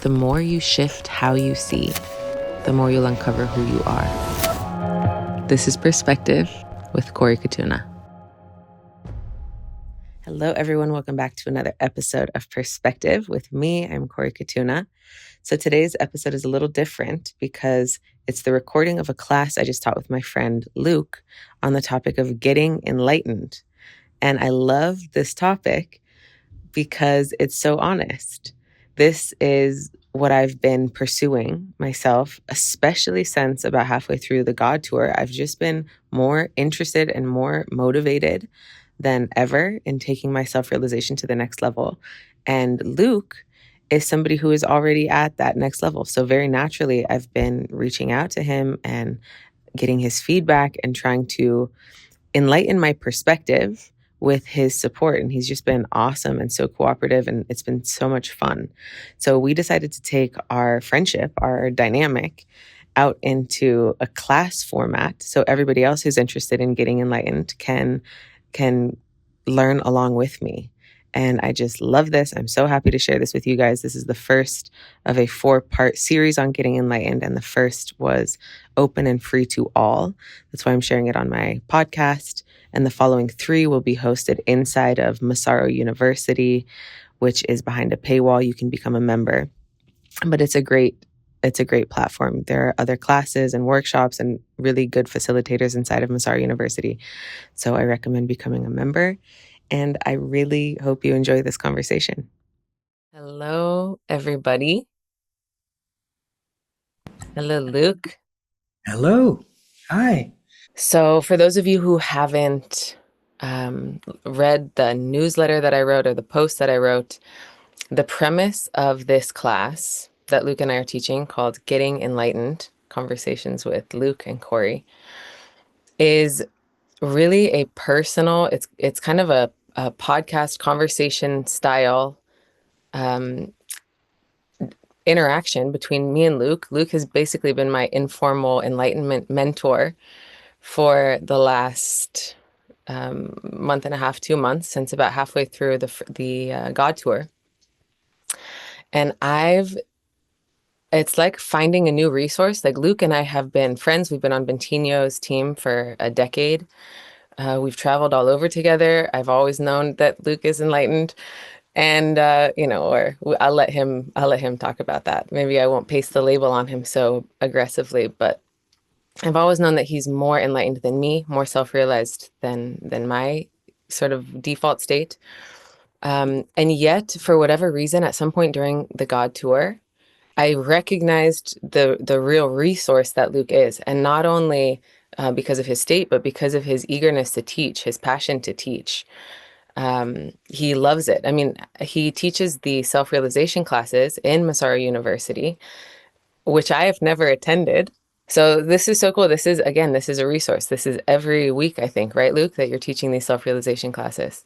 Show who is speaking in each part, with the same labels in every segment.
Speaker 1: the more you shift how you see, the more you'll uncover who you are. This is Perspective with Cory. Hello, everyone. Welcome back to another episode of Perspective with me. I'm Cory. So today's episode is a little different because it's the recording of a class I just taught with my friend Luuk on the topic of getting enlightened. And I love this topic because it's so honest. This is what I've been pursuing myself, especially since about halfway through the God Tour. I've just been more interested and more motivated than ever in taking my self-realization to the next level. And Luuk is somebody who is already at that next level. So very naturally, I've been reaching out to him and getting his feedback and trying to enlighten my perspective with his support. And he's just been awesome and so cooperative, and it's been so much fun. So we decided to take our friendship, our dynamic, out into a class format so everybody else who's interested in getting enlightened can learn along with me. And I just love this. I'm so happy to share this with you guys. This is the first of a 4-part series on getting enlightened. And the first was open and free to all. That's why I'm sharing it on my podcast. And the following 3 will be hosted inside of Massaro University, which is behind a paywall. You can become a member. But it's a great platform. There are other classes and workshops and really good facilitators inside of Massaro University. So I recommend becoming a member. And I really hope you enjoy this conversation. Hello, everybody. Hello, Luuk.
Speaker 2: Hello. Hi.
Speaker 1: So for those of you who haven't read the newsletter that I wrote or the post that I wrote, the premise of this class that Luuk and I are teaching, called Getting Enlightened, Conversations with Luuk and Cory, is really a personal, it's kind of a podcast conversation style interaction between me and Luuk. Luuk has basically been my informal enlightenment mentor for the last month and a half, 2 months, since about halfway through the God Tour. And it's like finding a new resource. Like, Luuk and I have been friends. We've been on Bentinho's team for a decade. We've traveled all over together. I've always known that Luuk is enlightened, and I'll let him talk about that. Maybe I won't paste the label on him so aggressively, but I've always known that he's more enlightened than me, more self-realized than my sort of default state. And yet, for whatever reason, at some point during the God Tour, I recognized the real resource that Luuk is, and not only because of his state, but because of his eagerness to teach, his passion to teach. He loves it. I mean, he teaches the self-realization classes in Massaro University, which I have never attended. So this is so cool. This is a resource. This is every week, I think, right, Luuk, that you're teaching these self-realization classes.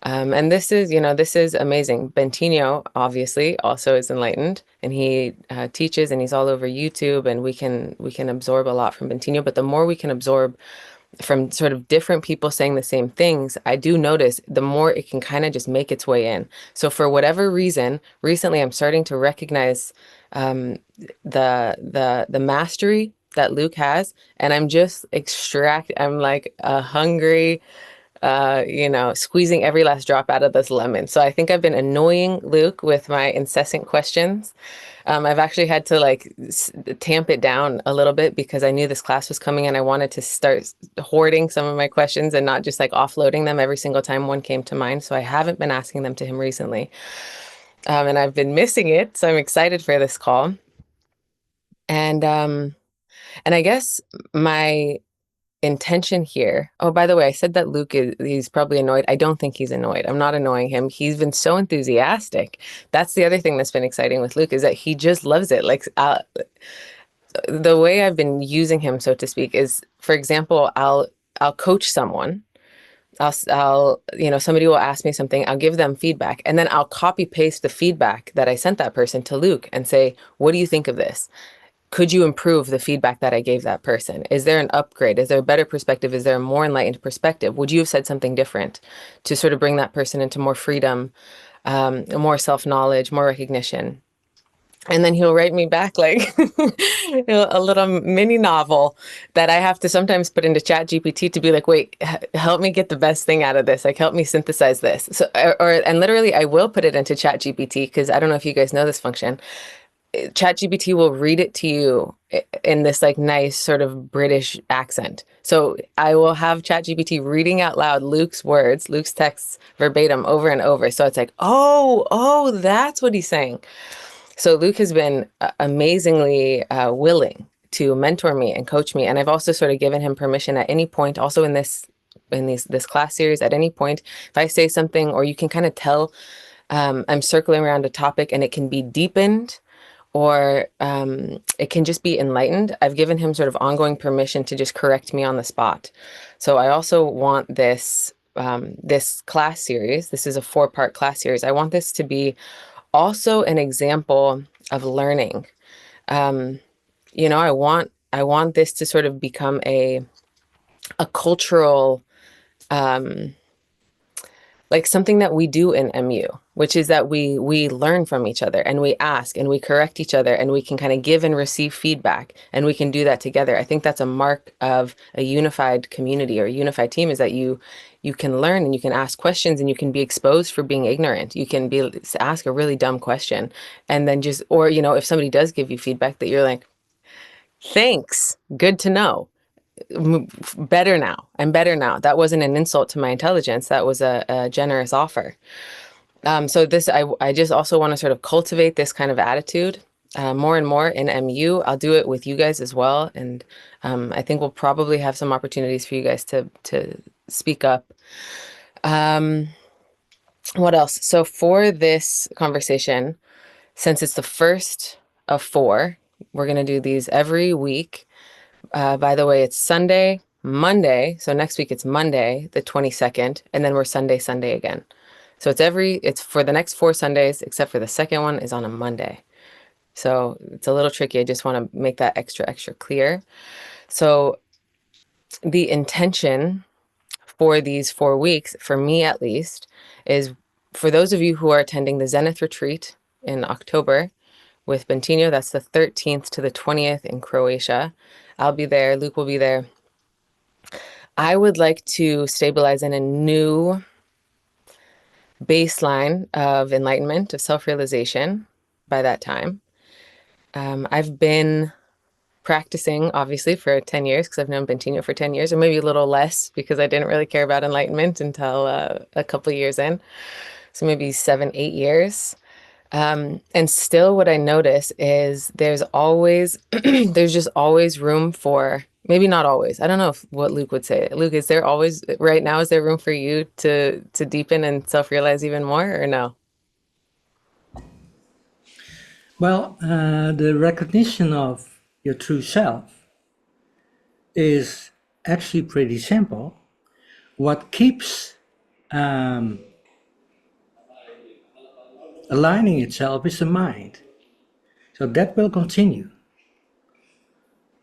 Speaker 1: And this is amazing. Bentinho, obviously, also is enlightened, and he teaches, and he's all over YouTube, and we can absorb a lot from Bentinho. But the more we can absorb from sort of different people saying the same things, I do notice the more it can kind of just make its way in. So for whatever reason, recently I'm starting to recognize the mastery that Luuk has, and I'm just I'm like a hungry, squeezing every last drop out of this lemon. So I think I've been annoying Luuk with my incessant questions. I've actually had to tamp it down a little bit because I knew this class was coming, and I wanted to start hoarding some of my questions and not just offloading them every single time one came to mind. So I haven't been asking them to him recently. And I've been missing it. So I'm excited for this call. And I guess my intention here. Oh, by the way, I said that Luuk he's probably annoyed. I don't think he's annoyed. I'm not annoying him. He's been so enthusiastic. That's the other thing that's been exciting with Luuk, is that he just loves it. The way I've been using him, so to speak, is, for example, I'll coach someone. Somebody will ask me something, I'll give them feedback, and then I'll copy paste the feedback that I sent that person to Luuk and say, what do you think of this? Could you improve the feedback that I gave that person? Is there an upgrade? Is there a better perspective? Is there a more enlightened perspective? Would you have said something different to sort of bring that person into more freedom, more self-knowledge, more recognition? And then he'll write me back like a little mini novel that I have to sometimes put into Chat GPT to be like, wait, help me get the best thing out of this. Like, help me synthesize this. So, and literally, I will put it into Chat GPT because I don't know if you guys know this function. Chat GPT will read it to you in this like nice sort of British accent. So I will have Chat GPT reading out loud Luke's words, Luke's texts verbatim over and over. So it's like, oh, that's what he's saying. So Luke has been amazingly willing to mentor me and coach me, and I've also sort of given him permission at any point, also in this class series, at any point, if I say something, or you can kind of tell I'm circling around a topic and it can be deepened, or it can just be enlightened. I've given him sort of ongoing permission to just correct me on the spot. So I also want this class series. This is a 4-part class series. I want this to be also an example of learning. Um, I want this to sort of become a cultural, um, like something that we do in MU, which is that we learn from each other and we ask and we correct each other and we can kind of give and receive feedback and we can do that together. I think that's a mark of a unified community or a unified team, is that you can learn and you can ask questions and you can be exposed for being ignorant. You can be ask a really dumb question and then just, or if somebody does give you feedback that you're like, thanks, good to know. Better now. I'm better now. That wasn't an insult to my intelligence. That was a generous offer. So I just also want to sort of cultivate this kind of attitude more and more in MU. I'll do it with you guys as well. And I think we'll probably have some opportunities for you guys to speak up. What else? So for this conversation, since it's the first of 4, we're going to do these every week. By the way, it's Sunday, Monday. So next week it's Monday, the 22nd, and then we're Sunday again. So it's for the next 4 Sundays, except for the second one is on a Monday. So it's a little tricky. I just want to make that extra clear. So the intention for these 4 weeks, for me at least, is for those of you who are attending the Zenith retreat in October with Bentinho, that's the 13th to the 20th in Croatia. I'll be there. Luke will be there. I would like to stabilize in a new baseline of enlightenment, of self-realization by that time. I've been practicing, obviously, for 10 years because I've known Bentinho for 10 years, or maybe a little less because I didn't really care about enlightenment until a couple of years in. So maybe 7, 8 years. And still what I notice is there's always, there's just always room for, maybe not always. I don't know what Luke would say. Luke, is there always, right now, is there room for you to deepen and self-realize even more, or no?
Speaker 2: Well, the recognition of your true self is actually pretty simple. What keeps aligning itself is the mind. So that will continue.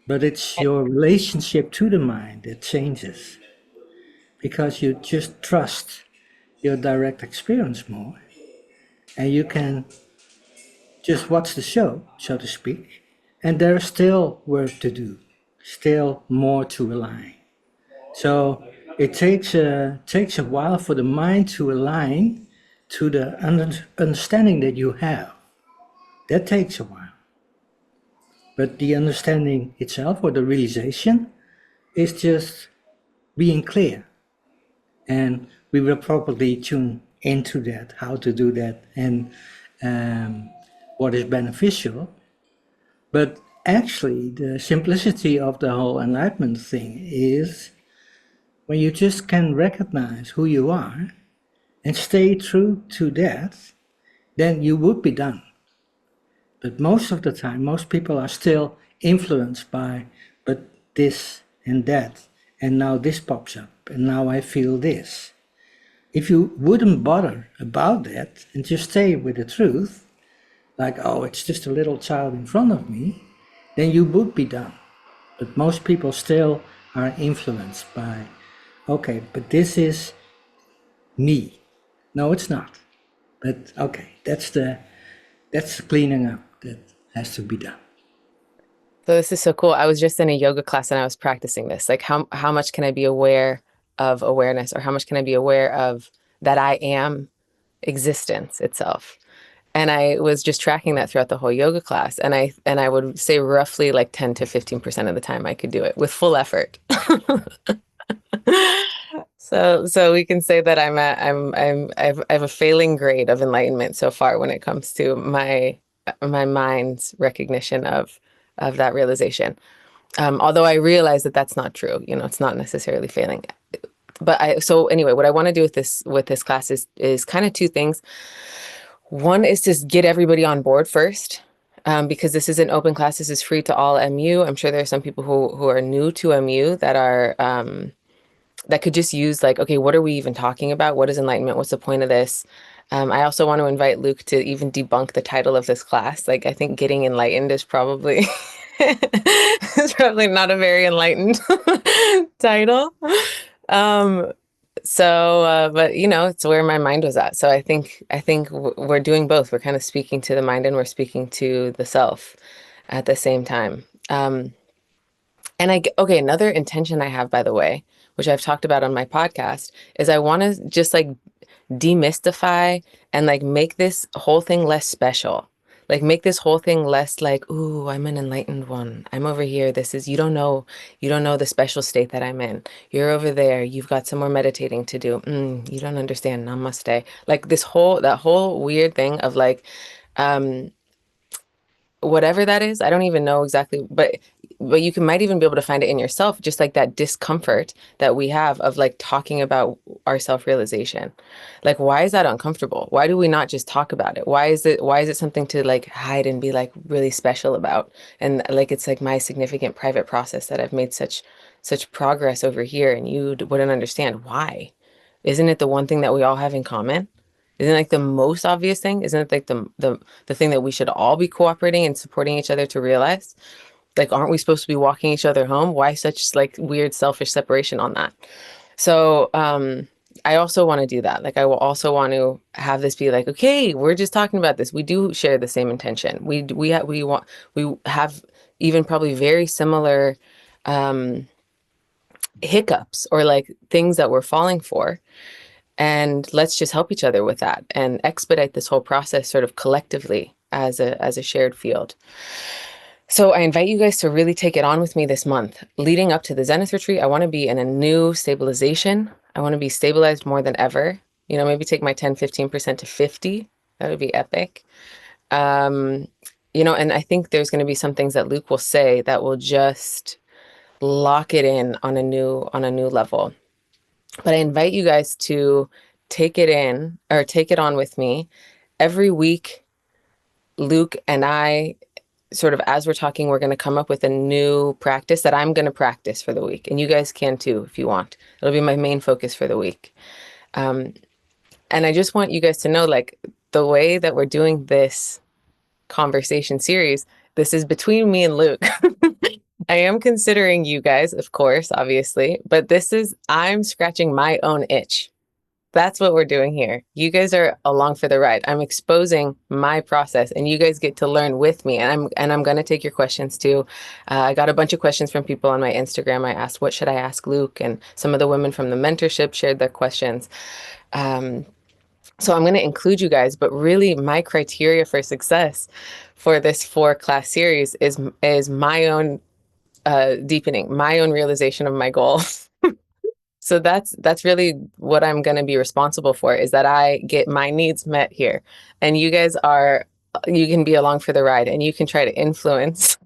Speaker 2: But it's your relationship to the mind that changes because you just trust your direct experience more and you can just watch the show, so to speak, and there's still work to do, still more to align. So it takes a while for the mind to align to the understanding that you have. That takes a while. But the understanding itself or the realization is just being clear. And we will probably tune into that, how to do that, and what is beneficial. But actually, the simplicity of the whole enlightenment thing is when you just can recognize who you are and stay true to that, then you would be done. But most of the time, most people are still influenced by, but this and that, and now this pops up, and now I feel this. If you wouldn't bother about that and just stay with the truth, like, oh, it's just a little child in front of me, then you would be done. But most people still are influenced by, okay, but this is me. No, it's not. But okay, that's the cleaning up. has to be done.
Speaker 1: So this is so cool. I was just in a yoga class and I was practicing this. Like how much can I be aware of awareness, or how much can I be aware of that I am existence itself? And I was just tracking that throughout the whole yoga class. And I would say roughly like 10 to 15% of the time I could do it with full effort. So we can say that I have a failing grade of enlightenment so far when it comes to my mind's recognition of that realization. Although I realize that that's not true. It's not necessarily failing. So anyway, what I want to do with this class is kind of two things. One is to get everybody on board first, because this is an open class. This is free to all MU. I'm sure there are some people who are new to MU that could just use like, okay, what are we even talking about? What is enlightenment? What's the point of this? I also want to invite Luuk to even debunk the title of this class. Like, I think getting enlightened is probably is probably not a very enlightened title. Um, but it's where my mind was at. So I think we're doing both. We're kind of speaking to the mind and we're speaking to the self at the same time. Okay, another intention I have, by the way, which I've talked about on my podcast, is I want to just like demystify and like make this whole thing less special. Like make this whole thing less like, ooh, I'm an enlightened one. I'm over here. You don't know the special state that I'm in. You're over there. You've got some more meditating to do. You don't understand. Namaste. Like that whole weird thing of like, um, whatever that is. I don't even know exactly, but you might even be able to find it in yourself, just like that discomfort that we have of like talking about our self-realization. Like, why is that uncomfortable? Why do we not just talk about it? Why is it something to like hide and be like really special about? And like it's like my significant private process that I've made such progress over here, and you wouldn't understand why. Isn't it the one thing that we all have in common? Isn't it like the most obvious thing? Isn't it like the thing that we should all be cooperating and supporting each other to realize? Like, aren't we supposed to be walking each other home? Why such like weird selfish separation on that? So I also want to do that. Like, I will also want to have this be like, okay, we're just talking about this. We do share the same intention. We have even probably very similar um hiccups or like things that we're falling for, and let's just help each other with that and expedite this whole process sort of collectively as a shared field. So I invite you guys to really take it on with me this month. Leading up to the Zenith retreat, I want to be in a new stabilization. I want to be stabilized more than ever. Maybe take my 10-15% to 50. That would be epic. Um, and I think there's going to be some things that Luuk will say that will just lock it in on a new level. But I invite you guys to take it in or take it on with me. Every week, Luuk and I, sort of as we're talking, we're going to come up with a new practice that I'm going to practice for the week. And you guys can too, if you want. It'll be my main focus for the week. And I just want you guys to know, like, the way that we're doing this conversation series, this is between me and Luuk. I am considering you guys, of course, obviously, but I'm scratching my own itch. That's what we're doing here. You guys are along for the ride. I'm exposing my process and you guys get to learn with me. And I'm going to take your questions too. I got a bunch of questions from people on my Instagram. I asked, what should I ask Luuk? And some of the women from the mentorship shared their questions. So I'm going to include you guys, but really my criteria for success for this 4-class series is my own deepening, my own realization of my goal. So that's really what I'm going to be responsible for, is that I get my needs met here. And you can be along for the ride and you can try to influence,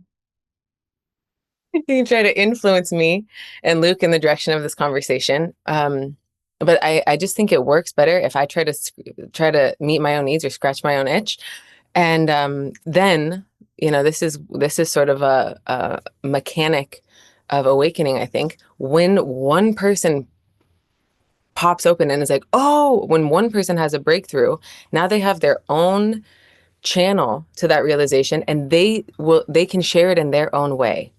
Speaker 1: you can try to influence me and Luuk in the direction of this conversation. But I just think it works better if I try to meet my own needs or scratch my own itch. And then, this is sort of a mechanic of awakening, I think. When one person pops open and is like, oh, when one person has a breakthrough, now they have their own channel to that realization and they can share it in their own way.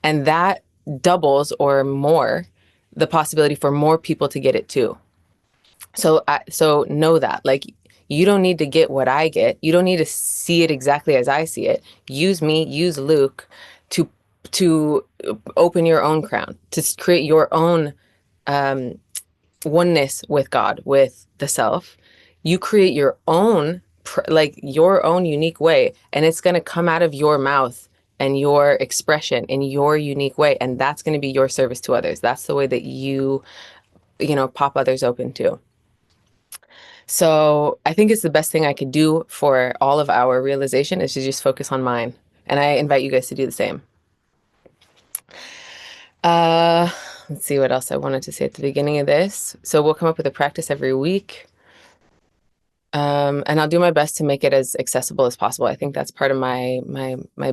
Speaker 1: And that doubles or more the possibility for more people to get it too. So know that, like, You don't need to get what I get. You don't need to see it exactly as I see it. Use me, use Luuk to open your own crown, to create your own oneness with God, with the self. You create your own, like your own unique way, and it's going to come out of your mouth and your expression in your unique way, and that's going to be your service to others. That's the way that you know, pop others open to. So I think it's the best thing I could do for all of our realization is to just focus on mine. And I invite you guys to do the same. Uh, let's see what else I wanted to say at the beginning of this. So we'll come up with a practice every week. And I'll do my best to make it as accessible as possible. I think that's part of my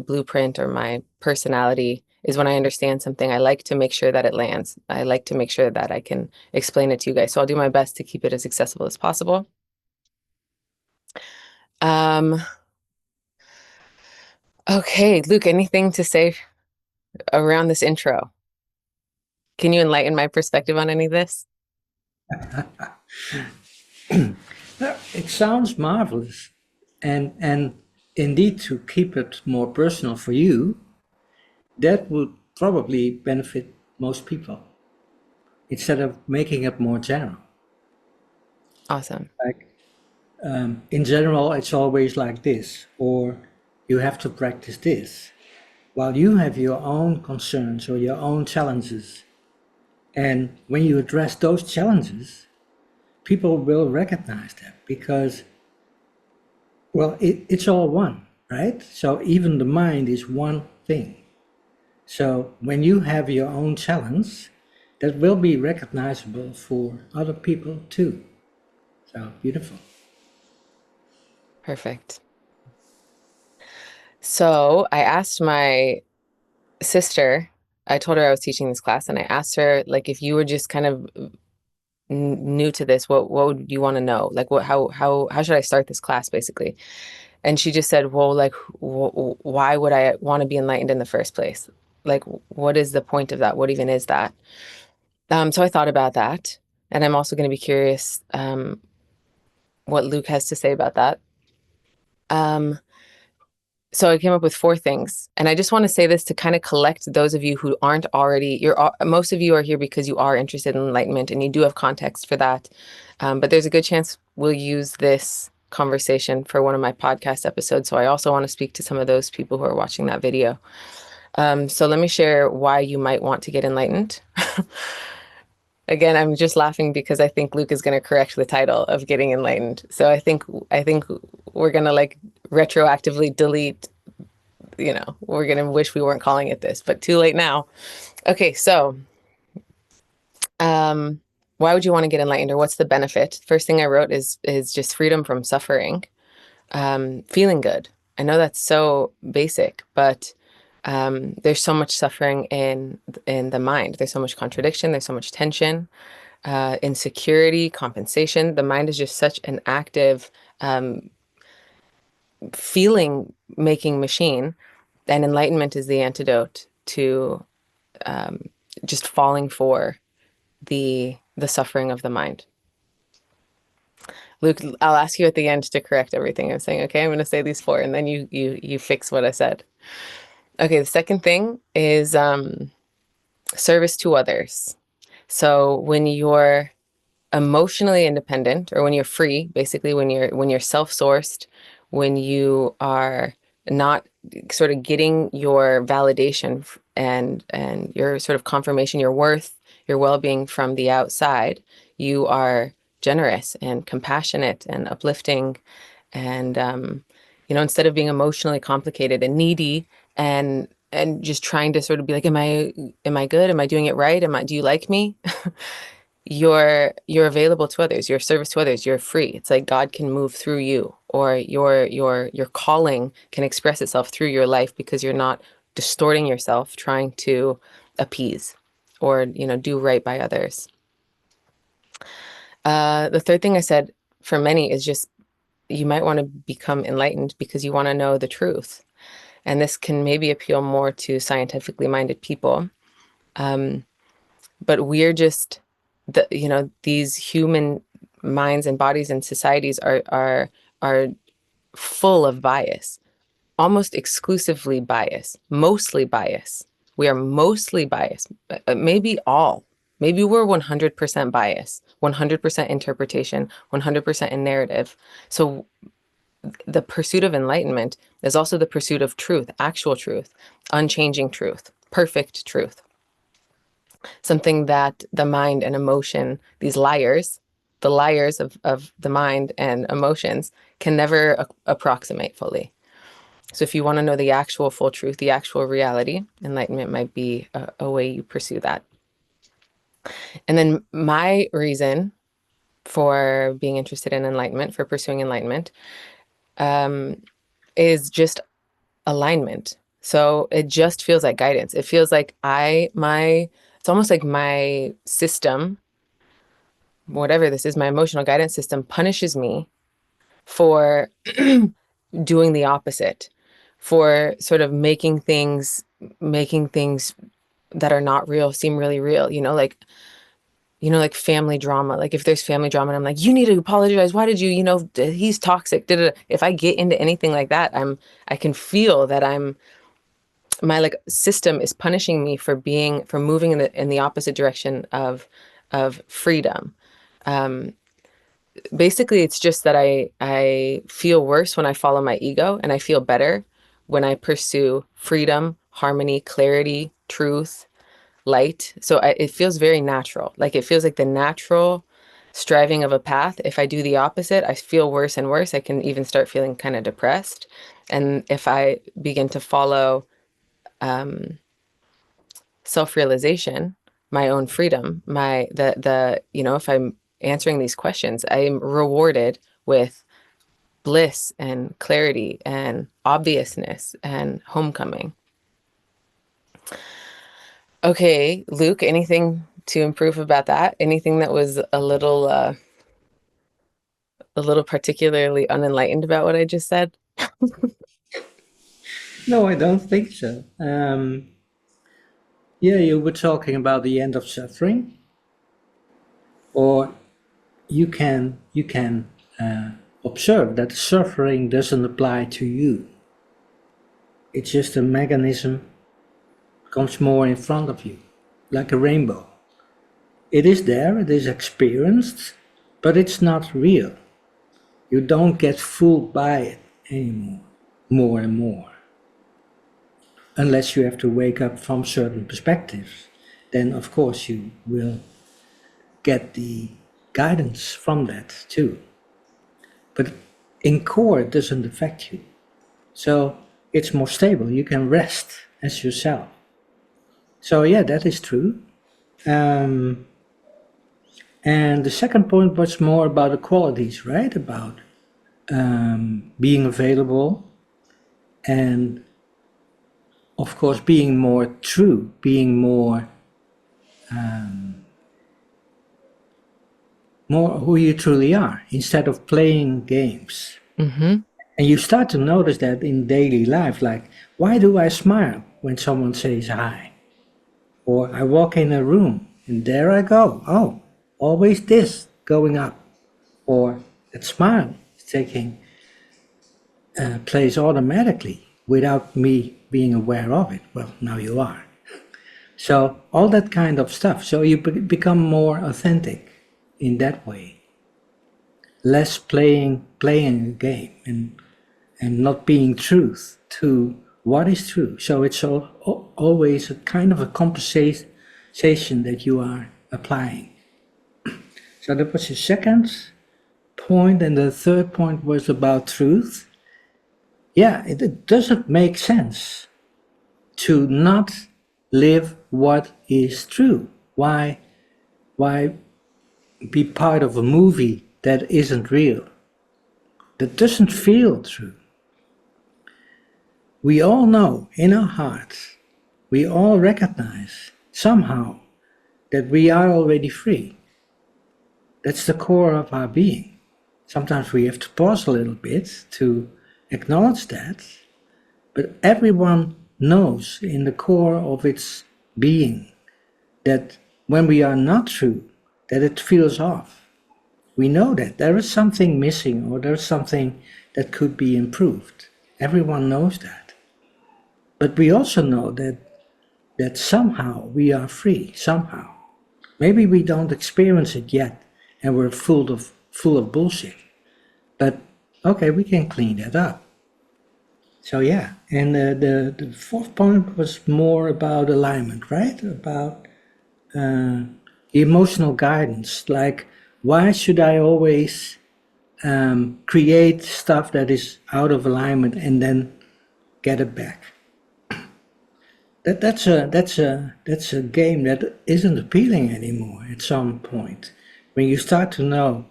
Speaker 1: blueprint or my personality is when I understand something, I like to make sure that it lands. I like to make sure that I can explain it to you guys. So I'll do my best to keep it as accessible as possible. Okay, Luuk, anything to say around this intro? Can you enlighten my perspective on any of this?
Speaker 2: It sounds marvelous, and indeed, to keep it more personal for you, that would probably benefit most people instead of making it more general.
Speaker 1: Awesome.
Speaker 2: Like in general, it's always like this, or you have to practice this, while you have your own concerns or your own challenges. And when you address those challenges, people will recognize that because, well, it's all one, right? So even the mind is one thing. So when you have your own challenge, that will be recognizable for other people too. So beautiful.
Speaker 1: Perfect. So I asked my sister, I told her I was teaching this class, and I asked her, like, if you were just kind of new to this, what would you want to know? Like, what, how should I start this class, basically? And she just said, well, like, why would I want to be enlightened in the first place? Like, what is the point of that? What even is that? So I thought about that, and I'm also going to be curious what Luuk has to say about that. So I came up with 4 things, and I just want to say this to kind of collect those of you who aren't already. Most of you are here because you are interested in enlightenment, and you do have context for that. But there's a good chance we'll use this conversation for one of my podcast episodes. So I also want to speak to some of those people who are watching that video. So let me share why you might want to get enlightened. Again, I'm just laughing because I think Luuk is going to correct the title of getting enlightened. So I think we're going to like retroactively delete, you know, we're going to wish we weren't calling it this, but too late now. Okay, so why would you want to get enlightened, or what's the benefit? First thing I wrote is just freedom from suffering, feeling good. I know that's so basic, but there's so much suffering in the mind. There's so much contradiction. There's so much tension, insecurity, compensation. The mind is just such an active feeling making machine, and enlightenment is the antidote to just falling for the suffering of the mind. Luuk, I'll ask you at the end to correct everything I'm saying. Okay, I'm going to say these 4, and then you fix what I said. Okay, the second thing is service to others. So when you're emotionally independent, or when you're free, basically when you're self-sourced, when you are not sort of getting your validation and your sort of confirmation, your worth, your well-being from the outside, you are generous and compassionate and uplifting, and you know, instead of being emotionally complicated and needy and just trying to sort of be like, am I good? Am I doing it right? Do you like me? You're available to others, you're service to others, you're free. It's like God can move through you, or your calling can express itself through your life because you're not distorting yourself trying to appease or, you know, do right by others. The third thing I said for many is just you might want to become enlightened because you want to know the truth. And this can maybe appeal more to scientifically minded people. But we're just, you know, these human minds and bodies and societies are full of bias, almost exclusively bias, mostly bias. We are mostly biased, maybe all. Maybe we're 100% bias, 100% interpretation, 100% in narrative. So the pursuit of enlightenment is also the pursuit of truth, actual truth, unchanging truth, perfect truth. Something that the mind and emotion, these liars, the liars of the mind and emotions, can never approximate fully. So if you want to know the actual full truth, the actual reality, enlightenment might be a way you pursue that. And then my reason for being interested in enlightenment, for pursuing enlightenment, is just alignment. So it just feels like guidance. It feels like it's almost like my system, whatever this is, my emotional guidance system punishes me for doing the opposite, for sort of making things that are not real seem really real, like family drama. Like if there's family drama and I'm like, you need to apologize. Why did you, he's toxic. If I get into anything like that, I can feel that my like system is punishing me for moving in the opposite direction of freedom. Basically, it's just that I feel worse when I follow my ego, and I feel better when I pursue freedom, harmony, clarity, truth, light. So it feels very natural. Like it feels like the natural striving of a path. If I do the opposite, I feel worse and worse. I can even start feeling kind of depressed. And if I begin to follow self-realization, my own freedom, if I'm answering these questions, I'm rewarded with bliss and clarity and obviousness and homecoming. Okay, Luuk, anything to improve about that? Anything that was a little particularly unenlightened about what I just said?
Speaker 2: No, I don't think so. Yeah, you were talking about the end of suffering, or you can observe that suffering doesn't apply to you. It's just a mechanism comes more in front of you, like a rainbow. It is there, it is experienced, but it's not real. You don't get fooled by it anymore, more and more. Unless you have to wake up from certain perspectives, then of course you will get the guidance from that too. But in core, it doesn't affect you. So it's more stable. You can rest as yourself. So yeah, that is true. And the second point was more about the qualities, right? About being available and, of course, being more true, being more who you truly are instead of playing games.
Speaker 1: Mm-hmm.
Speaker 2: And you start to notice that in daily life, like, why do I smile when someone says hi? Or I walk in a room and there I go. Oh, always this going up. Or that smile is taking place automatically without me being aware of it. Well, now you are. So all that kind of stuff. So you become more authentic in that way. Less playing a game and not being truth to what is true. So it's always a kind of a compensation that you are applying. So that was the second point, and the third point was about truth. Yeah, it doesn't make sense to not live what is true. Why be part of a movie that isn't real, that doesn't feel true? We all know in our hearts, we all recognize somehow that we are already free. That's the core of our being. Sometimes we have to pause a little bit to acknowledge that, but everyone knows in the core of its being that when we are not true, that it feels off. We know that there is something missing or there's something that could be improved. Everyone knows that. But we also know that somehow we are free, somehow. Maybe we don't experience it yet and we're full of bullshit. But okay, we can clean that up. So yeah, and the fourth point was more about alignment, right? About emotional guidance. Like, why should I always create stuff that is out of alignment and then get it back? That's a game that isn't appealing anymore at some point. When you start to know,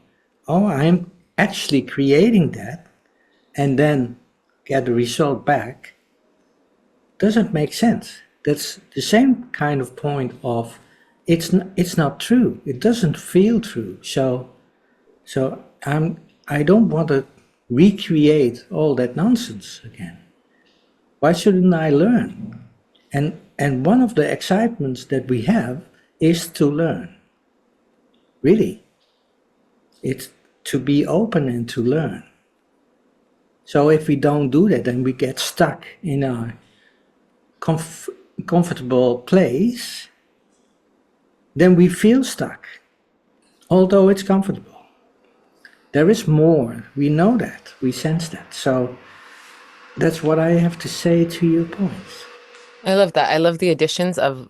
Speaker 2: oh, I'm actually creating that and then get the result back, doesn't make sense. That's the same kind of point of it's not true. It doesn't feel true. So I don't want to recreate all that nonsense again. Why shouldn't I learn? And one of the excitements that we have is to learn. Really. It's to be open and to learn. So if we don't do that, then we get stuck in our comfortable place, then we feel stuck, although it's comfortable. There is more. We know that. We sense that. So that's what I have to say to your points.
Speaker 1: I love that. I love the additions of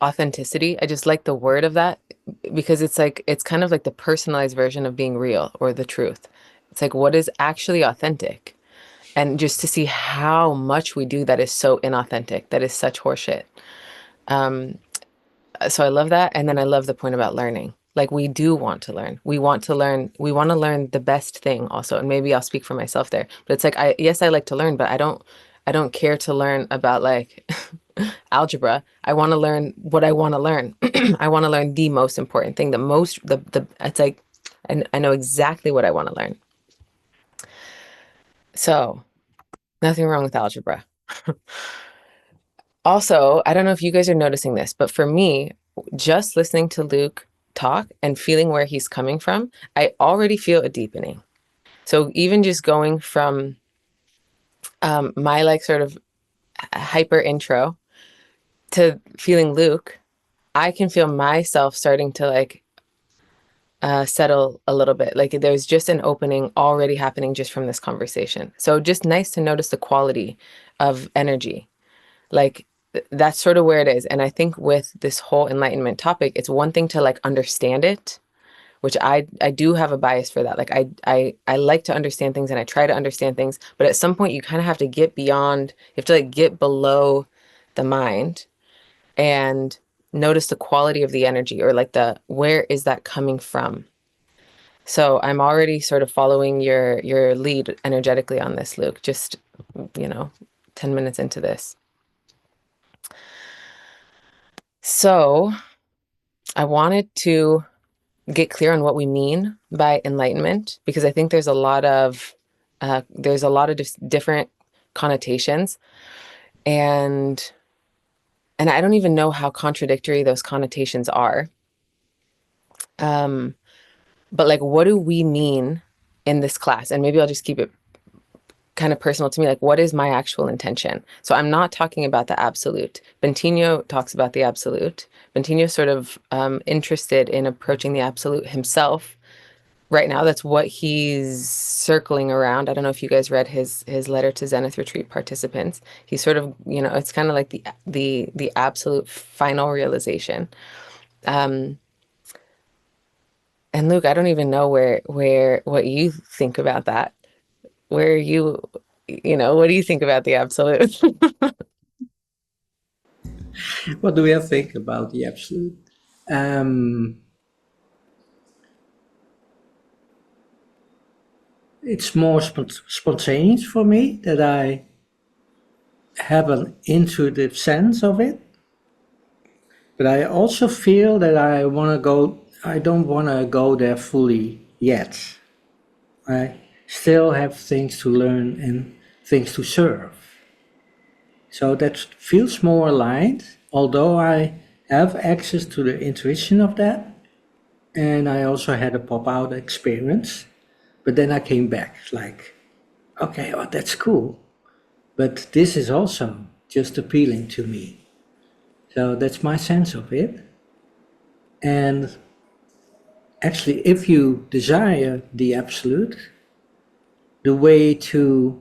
Speaker 1: authenticity. I just like the word of that because it's like it's kind of like the personalized version of being real or the truth. It's like what is actually authentic. And just to see how much we do that is so inauthentic, that is such horseshit. So I love that. And then I love the point about learning. Like we do want to learn. We want to learn. We want to learn the best thing also. And maybe I'll speak for myself there. But it's like yes, I like to learn, but I don't care to learn about like algebra. I want to learn what I want to learn. I want to learn the most important thing, the it's like I know exactly what I want to learn. So nothing wrong with algebra. Also, I don't know if you guys are noticing this, but for me, just listening to Luuk talk and feeling where he's coming from, I already feel a deepening. So even just going from my like sort of hyper intro to feeling Luuk, I can feel myself starting to like settle a little bit. Like there's just an opening already happening just from this conversation. So just nice to notice the quality of energy. Like that's sort of where it is. And I think with this whole enlightenment topic, it's one thing to like understand it, which I do have a bias for that. Like I like to understand things and I try to understand things, but at some point you kind of have to get beyond, you have to like get below the mind and notice the quality of the energy or like the where is that coming from. So I'm already sort of following your lead energetically on this, Luuk, just 10 minutes into this. So I wanted to get clear on what we mean by enlightenment, because I think there's a lot of different connotations, and I don't even know how contradictory those connotations are. But like, what do we mean in this class? And maybe I'll just keep it kind of personal to me, like what is my actual intention? So I'm not talking about the absolute. Bentinho talks about the absolute. Bentinho's sort of interested in approaching the absolute himself right now. That's what he's circling around. I don't know if you guys read his letter to Zenith Retreat participants. He's sort of, it's kind of like the absolute final realization. And Luuk, I don't even know what you think about that. Where you what do you think about the absolute?
Speaker 2: What do I think about the absolute? It's more spontaneous for me that I have an intuitive sense of it. But I also feel that I don't want to go there fully yet. I still have things to learn and things to serve. So that feels more aligned, although I have access to the intuition of that. And I also had a pop-out experience, but then I came back like, okay, oh, that's cool. But this is also just appealing to me. So that's my sense of it. And actually, if you desire the absolute, the way to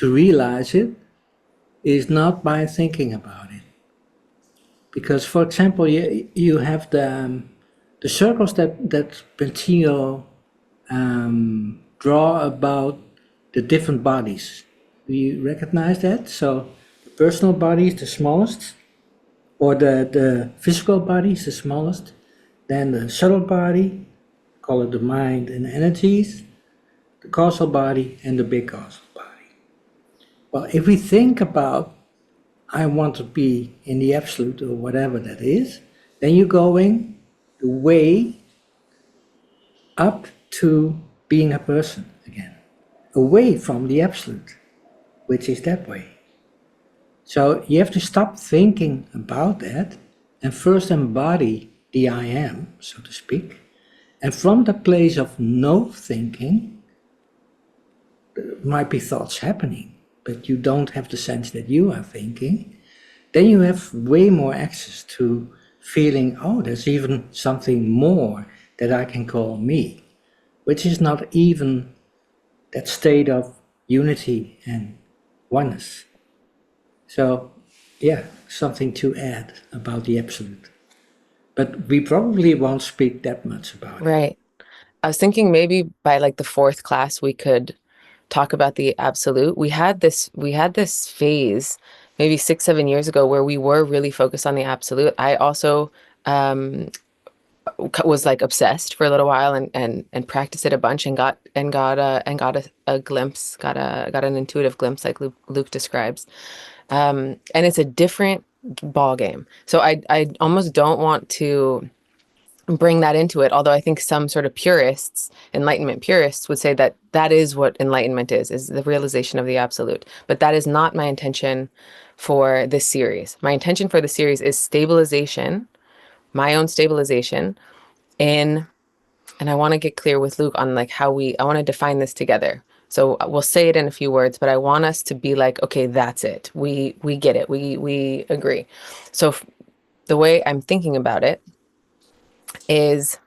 Speaker 2: realize it is not by thinking about it. Because, for example, you have the circles that Bentinho draw about the different bodies. Do you recognize that? So the personal body is the smallest, or the physical body is the smallest. Then the subtle body, call it the mind and energies, the causal body, and the big causal body. Well, if we think about I want to be in the absolute or whatever that is, then you're going the way up to being a person again, away from the absolute, which is that way. So you have to stop thinking about that and first embody the I am, so to speak. And from the place of no thinking, there might be thoughts happening, but you don't have the sense that you are thinking. Then you have way more access to feeling, oh, there's even something more that I can call me, which is not even that state of unity and oneness. So, yeah, something to add about the absolute. But we probably won't speak that much about it.
Speaker 1: Right. I was thinking maybe by like the fourth class we could talk about the absolute. We had this phase maybe 6-7 years ago where we were really focused on the absolute. I also was like obsessed for a little while and practiced it a bunch and got a glimpse, got an intuitive glimpse like Luuk describes. And it's a different ball game. So I almost don't want to bring that into it, although I think some sort of purists, enlightenment purists, would say that that is what enlightenment is the realization of the absolute. But that is not my intention for this series. My intention for the series is stabilization, my own stabilization in, and I want to get clear with Luuk on like how I want to define this together. So we'll say it in a few words, but I want us to be like, okay, that's it. We get it. We agree. So the way I'm thinking about it is,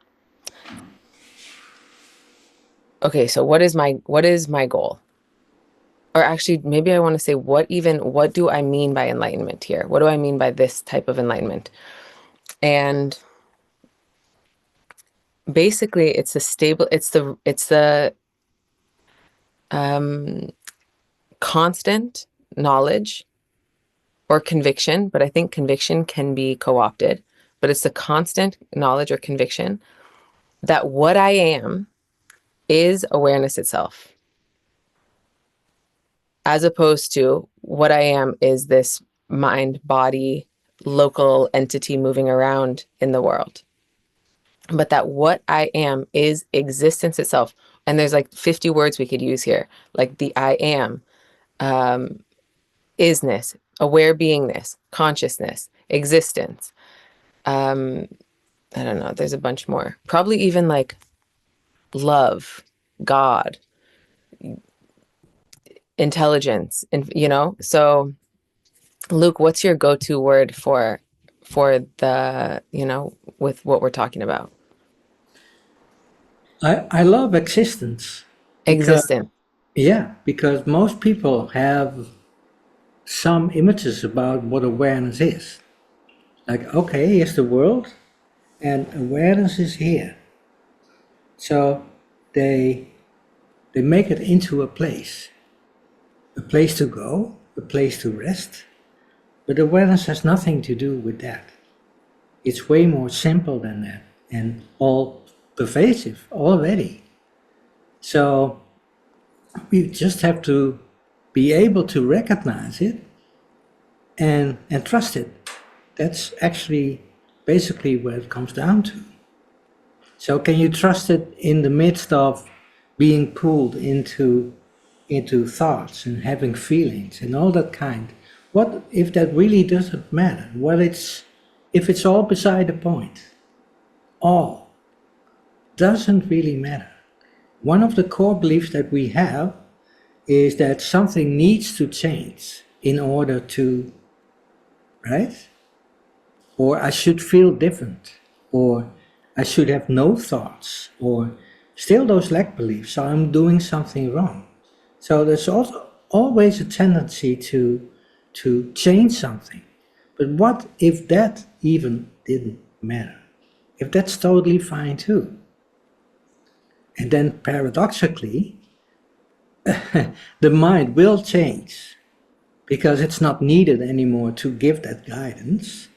Speaker 1: okay, so what is my goal? Or actually, maybe I want to say what do I mean by enlightenment here? What do I mean by this type of enlightenment? And basically it's the constant knowledge or conviction, but I think conviction can be co-opted, but it's the constant knowledge or conviction that what I am is awareness itself, as opposed to what I am is this mind, body, local entity moving around in the world. But that what I am is existence itself. And there's like 50 words we could use here, like the I am, isness, aware beingness, consciousness, existence. I don't know, there's a bunch more. Probably even like love, God, intelligence, and so Luuk, what's your go-to word for the, with what we're talking about?
Speaker 2: I love existence because,
Speaker 1: Existence.
Speaker 2: yeah, because most people have some images about what awareness is. Like, okay, here's the world, and awareness is here. So they make it into a place to go, a place to rest. But awareness has nothing to do with that. It's way more simple than that and all pervasive already. So we just have to be able to recognize it and trust it. That's actually basically what it comes down to. So can you trust it in the midst of being pulled into thoughts and having feelings and all that kind? What if that really doesn't matter? If it's all beside the point? all doesn't really matter. One of the core beliefs that we have is that something needs to change in order to, right? Or I should feel different, or I should have no thoughts, or still those lack beliefs, so I'm doing something wrong. So there's also always a tendency to change something. But what if that even didn't matter? If that's totally fine too? And then paradoxically, the mind will change because it's not needed anymore to give that guidance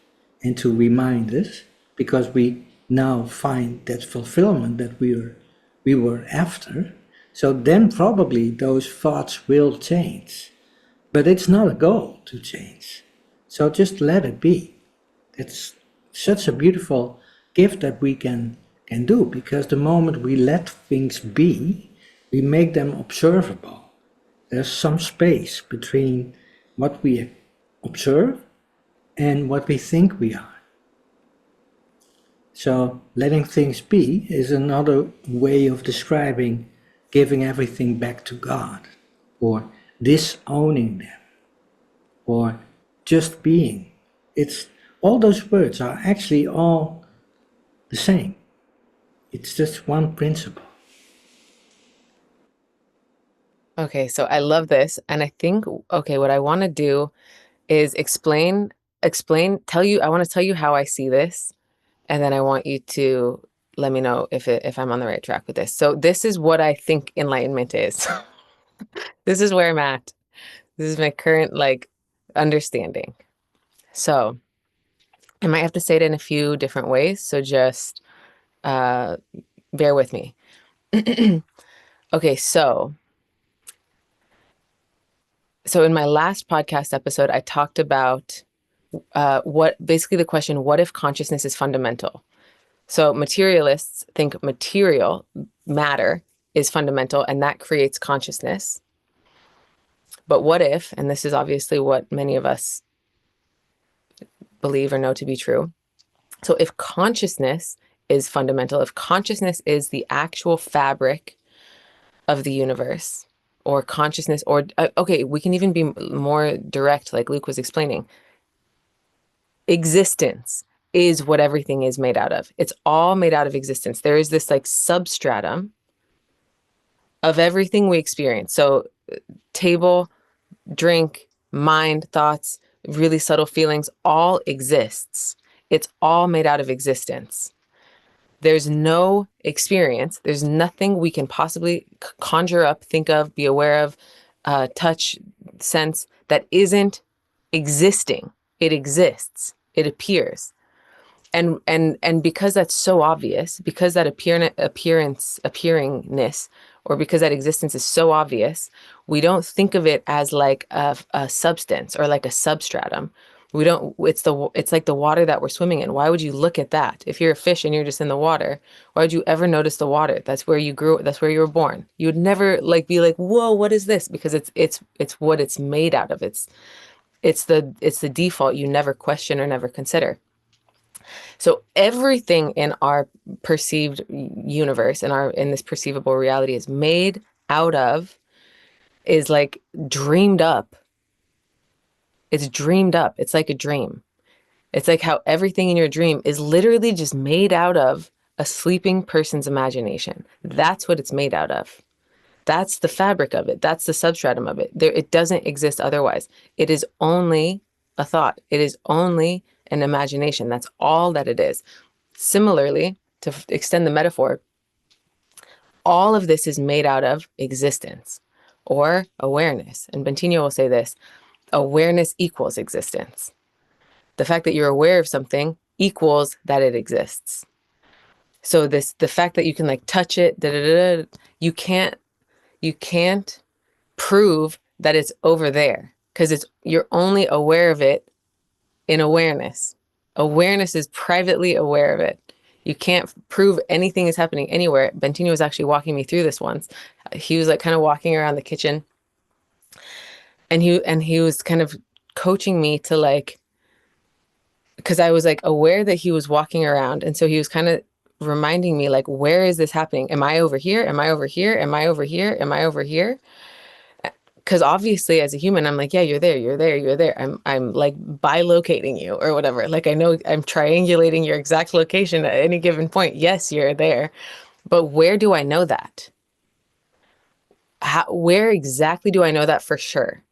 Speaker 2: and to remind us, because we now find that fulfillment that we were after. So then probably those thoughts will change. But it's not a goal to change. So just let it be. It's such a beautiful gift that we can do, because the moment we let things be, we make them observable. There's some space between what we observe and what we think we are. So letting things be is another way of describing giving everything back to God, or disowning them, or just being. It's all those words are actually all the same. It's just one principle.
Speaker 1: Okay, so I love this. And I think, okay, what I want to do is tell you, I want to tell you how I see this. And then I want you to let me know if I'm on the right track with this. So this is what I think enlightenment is. This is where I'm at. This is my current understanding. So I might have to say it in a few different ways. So just bear with me. Okay, so in my last podcast episode, I talked about basically the question, what if consciousness is fundamental? So materialists think material matter is fundamental and that creates consciousness. But what if, and this is obviously what many of us believe or know to be true. So if consciousness is fundamental, if consciousness is the actual fabric of the universe, or consciousness, or okay, we can even be more direct, like Luuk was explaining. Existence is what everything is made out of. It's all made out of existence. There is this substratum of everything we experience. So table, drink, mind, thoughts, really subtle feelings, all exists. It's all made out of existence. There's no experience. There's nothing we can possibly conjure up, think of, be aware of, touch, sense that isn't existing. It exists. It appears. And because that's so obvious, because that appearingness, or because that existence is so obvious, we don't think of it as like a substance or like a substratum. We don't, it's like the water that we're swimming in. Why would you look at that? If you're a fish and you're just in the water, why would you ever notice the water? That's where you grew, that's where you were born. You would never be like, whoa, what is this? Because it's what it's made out of. It's the default you never question or never consider. So everything in our perceived universe, in this perceivable reality, is made out of, is like dreamed up. It's dreamed up. It's like a dream. It's like how everything in your dream is literally just made out of a sleeping person's imagination. That's what it's made out of. That's the fabric of it. That's the substratum of it. It doesn't exist otherwise. It is only a thought. It is only an imagination. That's all that it is. Similarly, to extend the metaphor, all of this is made out of existence or awareness. And Bentinho will say this: awareness equals existence. The fact that you're aware of something equals that it exists. So the fact that you can touch it, you can't prove that it's over there, because you're only aware of it in awareness. Awareness is privately aware of it. You can't prove anything is happening anywhere. Bentinho was actually walking me through this once. He was kind of walking around the kitchen, and he was kind of coaching me to because I was aware that he was walking around, and so he was kind of reminding me, like, where is this happening? Am I over here? Am I over here? Am I over here? Am I over here? Because obviously as a human, I'm like, yeah, you're there, you're there, you're there. I'm like bilocating you or whatever. Like, I know I'm triangulating your exact location at any given point. Yes, you're there. But where do I know that? Where exactly do I know that for sure?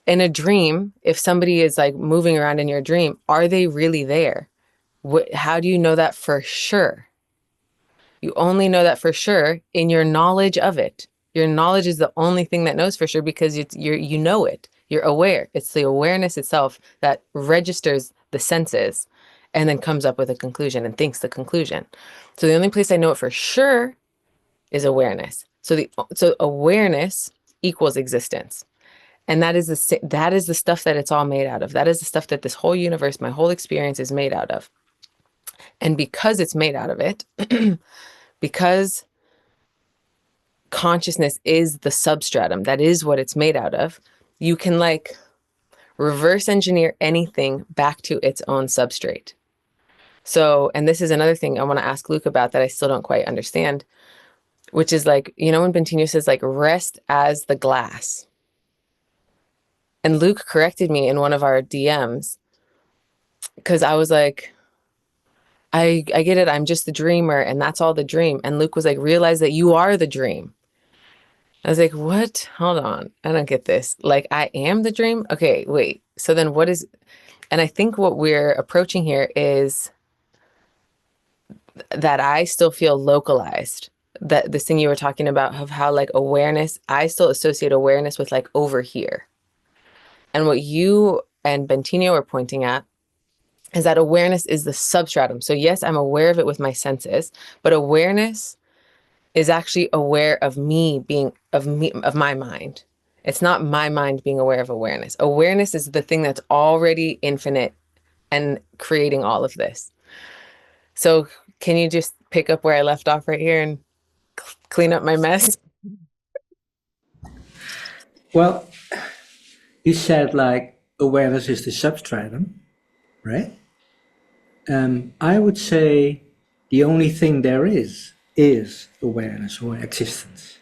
Speaker 1: In a dream, if somebody is like moving around in your dream, are they really there? How do you know that for sure? You only know that for sure in your knowledge of it. Your knowledge is the only thing that knows for sure, because you know it. You're aware. It's the awareness itself that registers the senses and then comes up with a conclusion and thinks the conclusion. So the only place I know it for sure is awareness. So awareness equals existence. And that is the stuff that it's all made out of. That is the stuff that this whole universe, my whole experience is made out of. And because it's made out of it, because consciousness is the substratum, that is what it's made out of, you can like reverse engineer anything back to its own substrate. So, and this is another thing I want to ask Luuk about that I still don't quite understand, which is like, you know, when Bentinho says like, rest as the glass. And Luuk corrected me in one of our DMs because I was like, I get it. I'm just the dreamer and that's all the dream. And Luuk was like, realize that you are the dream. I was like, what? Hold on. I don't get this. Like, I am the dream? Okay, wait. So then what is, and I think what we're approaching here is that I still feel localized. That this thing you were talking about of how like awareness, I still associate awareness with like over here. And what you and Bentinho are pointing at is that awareness is the substratum. So yes, I'm aware of it with my senses, but awareness is actually aware of me, of my mind. It's not my mind being aware of awareness. Awareness is the thing that's already infinite and creating all of this. So can you just pick up where I left off right here and clean up my mess?
Speaker 2: Well, you said like awareness is the substratum, right? I would say the only thing there is awareness or existence.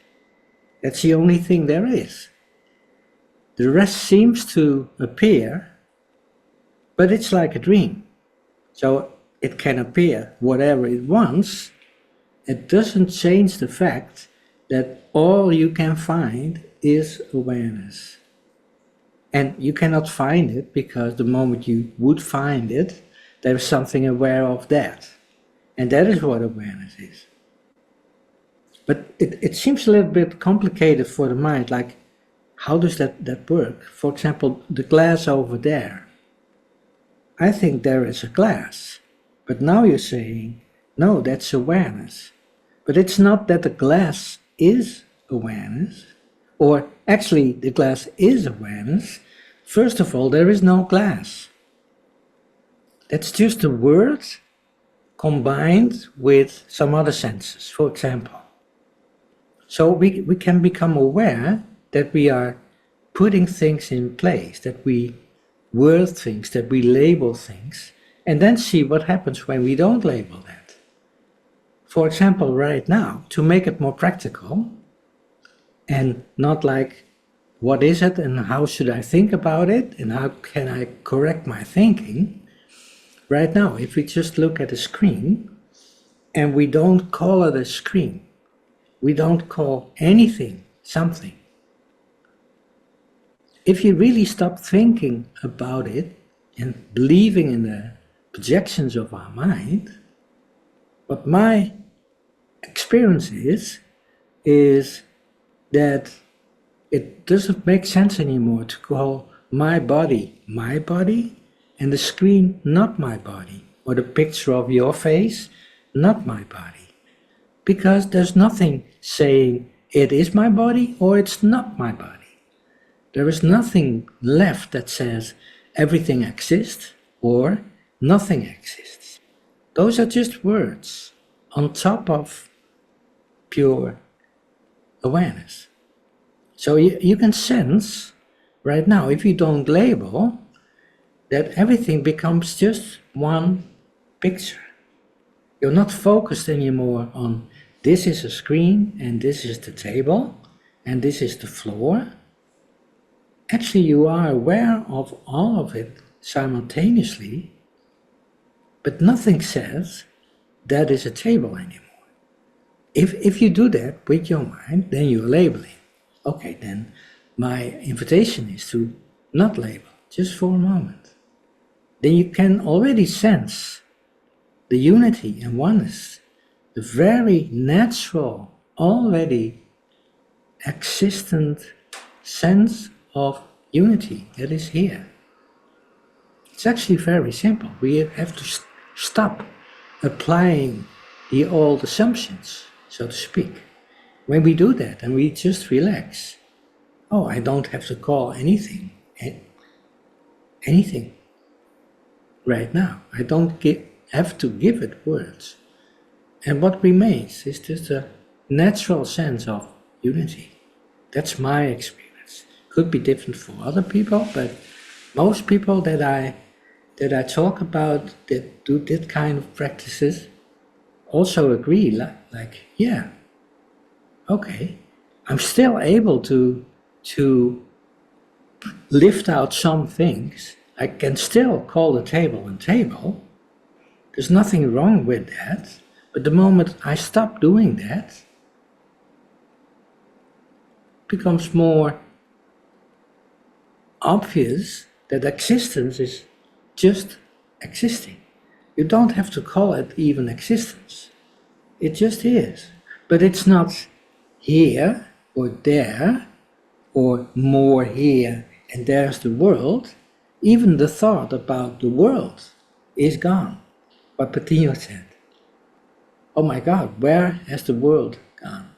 Speaker 2: That's the only thing there is. The rest seems to appear, but it's like a dream. So it can appear whatever it wants. It doesn't change the fact that all you can find is awareness. And you cannot find it because the moment you would find it, there's something aware of that. And that is what awareness is. But it seems a little bit complicated for the mind, like how does that work? For example, the glass over there. I think there is a glass, but now you're saying, no, that's awareness. But it's not that the glass is awareness, or actually the glass is awareness. First of all, there is no glass. That's just a word combined with some other senses, for example. So we can become aware that we are putting things in place, that we word things, that we label things, and then see what happens when we don't label that. For example, right now, to make it more practical, and not like, what is it and how should I think about it and how can I correct my thinking? Right now, if we just look at a screen and we don't call it a screen, we don't call anything something. If you really stop thinking about it and believing in the projections of our mind, what my experience is that it doesn't make sense anymore to call my body and the screen not my body, or the picture of your face not my body. Because there's nothing saying it is my body or it's not my body. There is nothing left that says everything exists or nothing exists. Those are just words on top of pure awareness. So you can sense right now, if you don't label, that everything becomes just one picture. You're not focused anymore on this is a screen and this is the table and this is the floor. Actually, you are aware of all of it simultaneously, but nothing says that is a table anymore. If you do that with your mind, then you're labeling. Okay, then my invitation is to not label, just for a moment. Then you can already sense the unity and oneness, the very natural, already existent sense of unity that is here. It's actually very simple. We have to stop applying the old assumptions, so to speak. When we do that and we just relax, oh, I don't have to call anything right now. I don't have to give it words. And what remains is just a natural sense of unity. That's my experience. Could be different for other people, but most people that I talk about that do that kind of practices also agree, like yeah, okay, I'm still able to lift out some things. I can still call the table a table. There's nothing wrong with that. But the moment I stop doing that, it becomes more obvious that existence is just existing. You don't have to call it even existence. It just is. But it's not here or there or more here and there's the world. Even the thought about the world is gone. What Patino said. Oh my God, where has the world gone?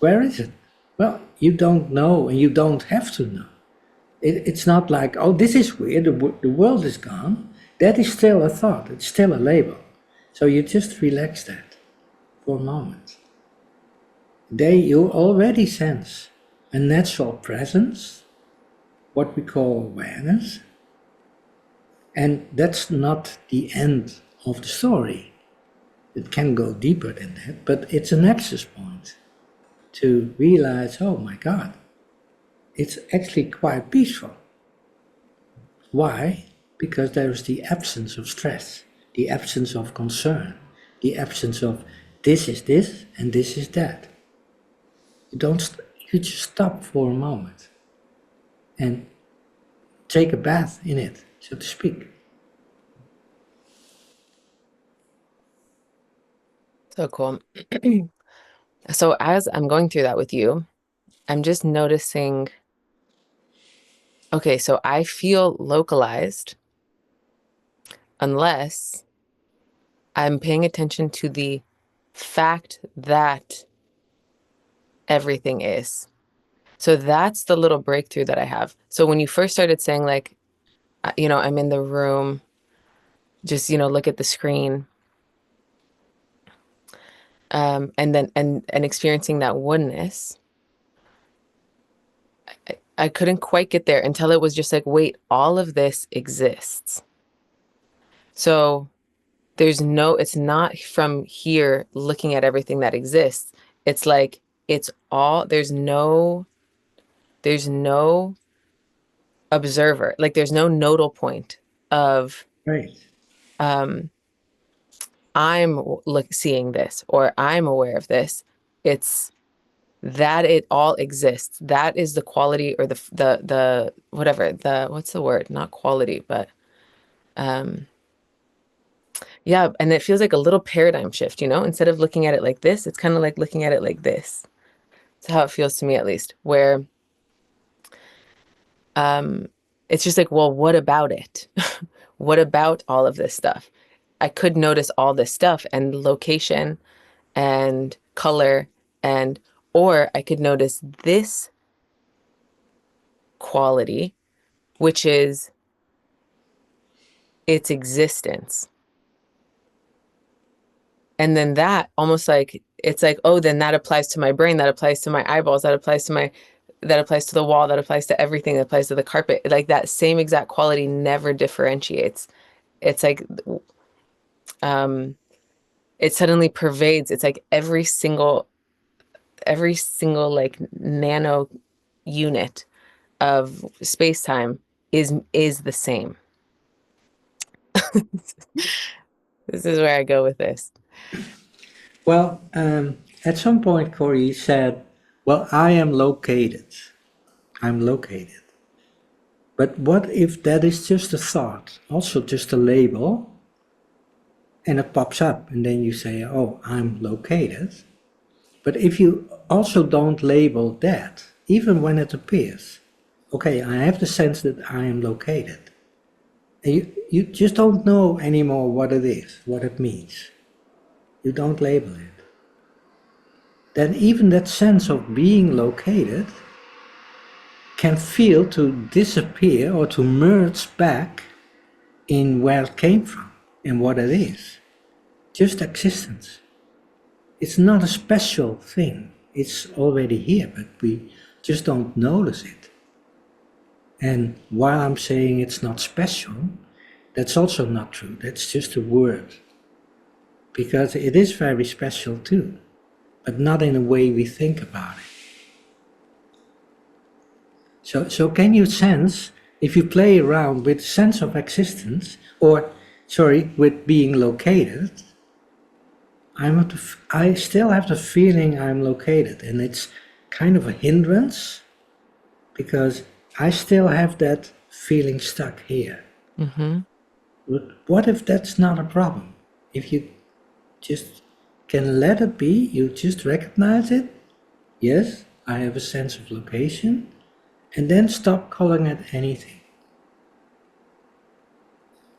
Speaker 2: Where is it? Well, you don't know and you don't have to know. It's not like, oh, this is weird, the world is gone. That is still a thought, it's still a label. So you just relax that for a moment. There you already sense a natural presence, what we call awareness. And that's not the end of the story. It can go deeper than that, but it's an access point to realize, oh my God, it's actually quite peaceful. Why? Because there is the absence of stress, the absence of concern, the absence of this is this and this is that. You just stop for a moment and take a bath in it, so to speak.
Speaker 1: So cool. So as I'm going through that with you, I'm just noticing, okay, so I feel localized unless I'm paying attention to the fact that everything is. So that's the little breakthrough that I have. So when you first started saying like, I'm in the room, just, look at the screen, and then and experiencing that oneness, I couldn't quite get there until it was just like, wait, all of this exists. So it's not from here looking at everything that exists. It's like, it's all, there's no observer, like there's no nodal point of,
Speaker 2: Right.
Speaker 1: I'm seeing this or I'm aware of this. It's that it all exists. That is the quality or the whatever, what's the word? Not quality, but yeah. And it feels like a little paradigm shift, instead of looking at it like this, it's kind of like looking at it like this. That's how it feels to me, at least, where it's just like, well, what about it? What about all of this stuff? I could notice all this stuff and location and color or I could notice this quality, which is its existence. And then that almost like, it's like, oh, then that applies to my brain, that applies to my eyeballs, that applies to the wall, that applies to everything, that applies to the carpet. Like that same exact quality never differentiates. It's like, it suddenly pervades. It's like every single like nano unit of space-time is the same. This is where I go with this.
Speaker 2: Well, at some point, Cory said, well, I am located. I'm located. But what if that is just a thought, also just a label, and it pops up, and then you say, oh, I'm located. But if you also don't label that, even when it appears, okay, I have the sense that I am located. And you just don't know anymore what it is, what it means. You don't label it. Then even that sense of being located can feel to disappear or to merge back in where it came from and what it is. Just existence. It's not a special thing. It's already here, but we just don't notice it. And while I'm saying it's not special, that's also not true. That's just a word. Because it is very special too, but not in a way we think about it. So can you sense, if you play around with sense of existence, with being located, I still have the feeling I'm located, and it's kind of a hindrance because I still have that feeling stuck here.
Speaker 1: Mm-hmm.
Speaker 2: But what if that's not a problem? If you just can let it be, you just recognize it. Yes, I have a sense of location, and then stop calling it anything.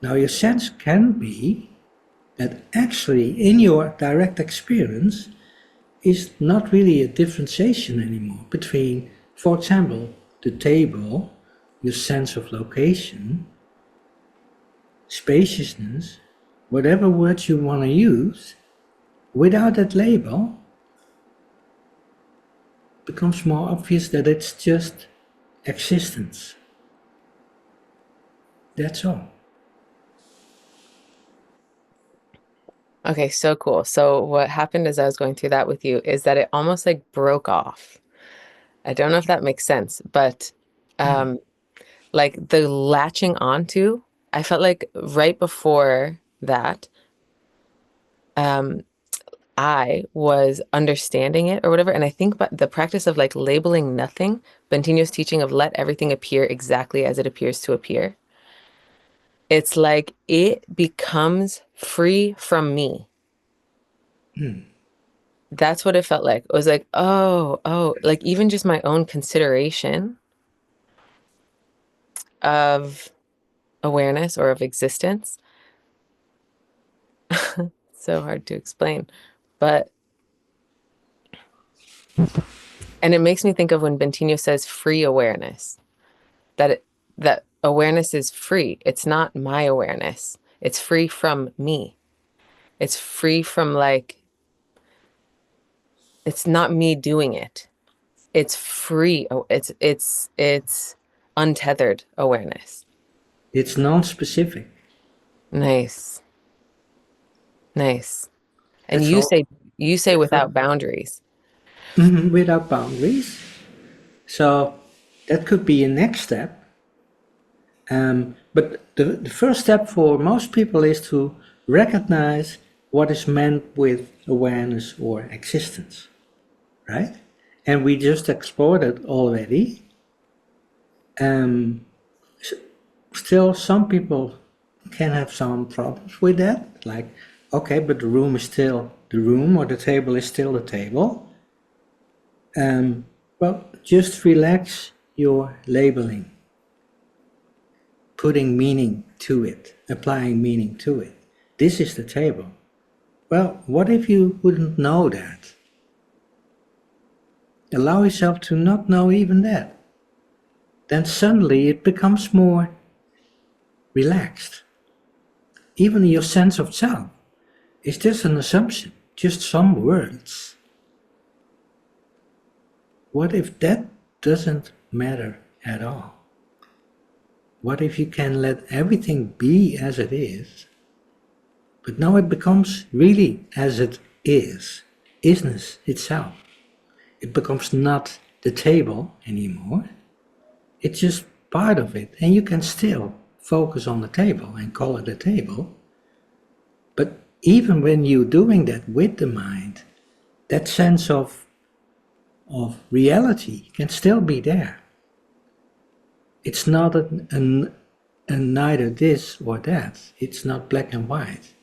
Speaker 2: Now your sense can be that actually in your direct experience is not really a differentiation anymore between, for example, the table, your sense of location, spaciousness, whatever words you want to use, without that label, becomes more obvious that it's just existence. That's all.
Speaker 1: Okay, so cool. So what happened as I was going through that with you is that it almost like broke off. I don't know if that makes sense, but like the latching onto, I felt like right before that, I was understanding it or whatever. And I think but the practice of like labeling nothing, Bentinho's teaching of let everything appear exactly as it appears to appear. It's like it becomes free from me. That's what it felt like. It was like, oh, like even just my own consideration of awareness or of existence. So hard to explain. But, and it makes me think of when Bentinho says free awareness, that awareness is free. It's not my awareness. It's free from me. It's free from like, it's not me doing it. It's free. Oh, it's untethered awareness.
Speaker 2: It's non-specific.
Speaker 1: Nice. Nice. And
Speaker 2: That's all.
Speaker 1: you say without boundaries.
Speaker 2: Without boundaries. So that could be a next step. But the first step for most people is to recognize what is meant with awareness or existence, right? And we just explored it already. Still, some people can have some problems with that. Like, okay, but the room is still the room, or the table is still the table. Well, just relax your labeling, putting meaning to it, applying meaning to it. This is the table. Well, what if you wouldn't know that? Allow yourself to not know even that. Then suddenly it becomes more relaxed. Even your sense of self is just an assumption, just some words. What if that doesn't matter at all? What if you can let everything be as it is? But now it becomes really as it is, isness itself. It becomes not the table anymore. It's just part of it. And you can still focus on the table and call it a table. But even when you're doing that with the mind, that sense of reality can still be there. It's not a neither this or that. It's not black and white.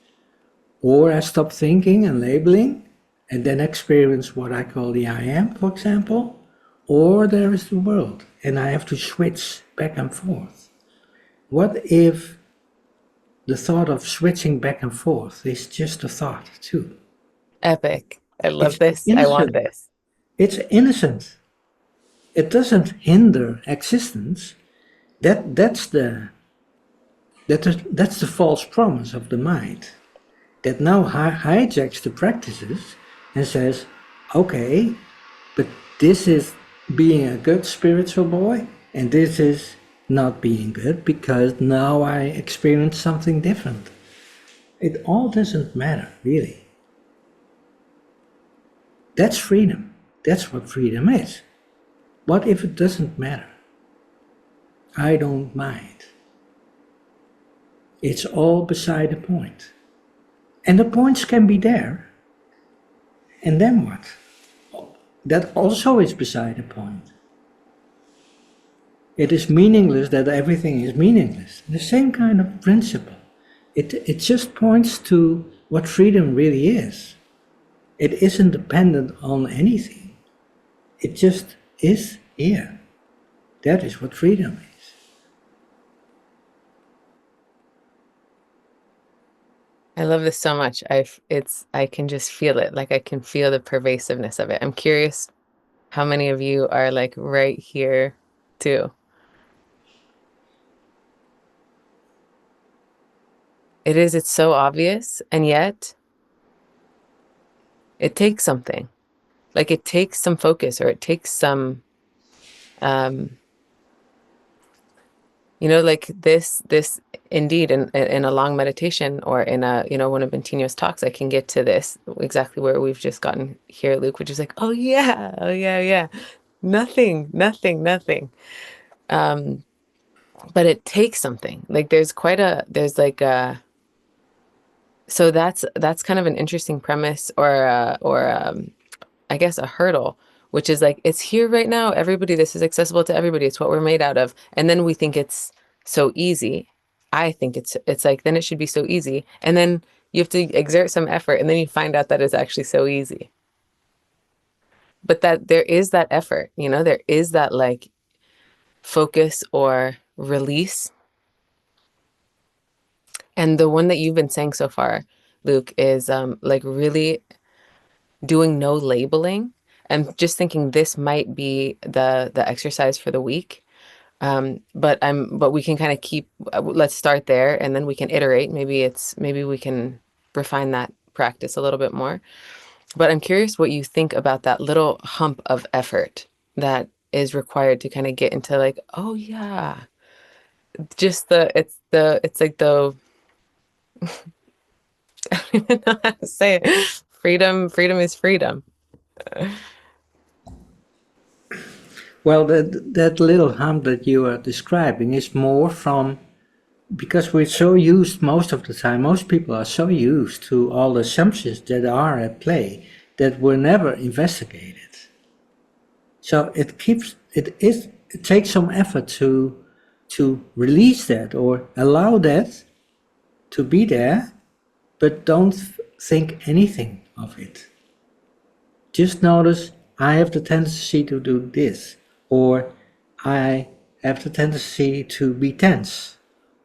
Speaker 2: Or I stop thinking and labeling and then experience what I call the I am, for example. Or there is the world and I have to switch back and forth. What if the thought of switching back and forth is just a thought too?
Speaker 1: Epic. I love
Speaker 2: It's
Speaker 1: this. I want
Speaker 2: innocent.
Speaker 1: this.
Speaker 2: It's innocent. It doesn't hinder existence. That's the false promise of the mind that now hijacks the practices and says, okay, but this is being a good spiritual boy and this is not being good because now I experience something different. It all doesn't matter, really. That's freedom. That's what freedom is. What if it doesn't matter? I don't mind. It's all beside the point. And the points can be there. And then what? That also is beside the point. It is meaningless that everything is meaningless. The same kind of principle. It just points to what freedom really is. It isn't dependent on anything. It just is here. That is what freedom is.
Speaker 1: I love this so much. I can just feel it. Like I can feel the pervasiveness of it. I'm curious how many of you are like right here too. It's so obvious, and yet it takes something. Like it takes some focus, or it takes some like this indeed in a long meditation or in a one of Bentinho's talks, I can get to this exactly where we've just gotten here, Luuk, which is like, oh yeah, nothing. But it takes something. Like so that's kind of an interesting premise, or I guess a hurdle, which is like, it's here right now, everybody, this is accessible to everybody, it's what we're made out of. And then we think it's so easy. I think it's like, then it should be so easy. And then you have to exert some effort, and then you find out that it's actually so easy. But that there is that effort, there is that like focus or release. And the one that you've been saying so far, Luuk, is like really doing no labeling and just thinking this might be the exercise for the week. But we can kind of let's start there, and then we can iterate. Maybe we can refine that practice a little bit more. But I'm curious what you think about that little hump of effort that is required to kind of get into like, oh yeah, just it's like the I don't even know how to say it. Freedom is freedom.
Speaker 2: Well, that little hump that you are describing is more from, because we're so used most of the time, most people are so used to all the assumptions that are at play that were never investigated. So it takes some effort to release that or allow that to be there, but don't think anything of it. Just notice, I have the tendency to do this, or I have the tendency to be tense,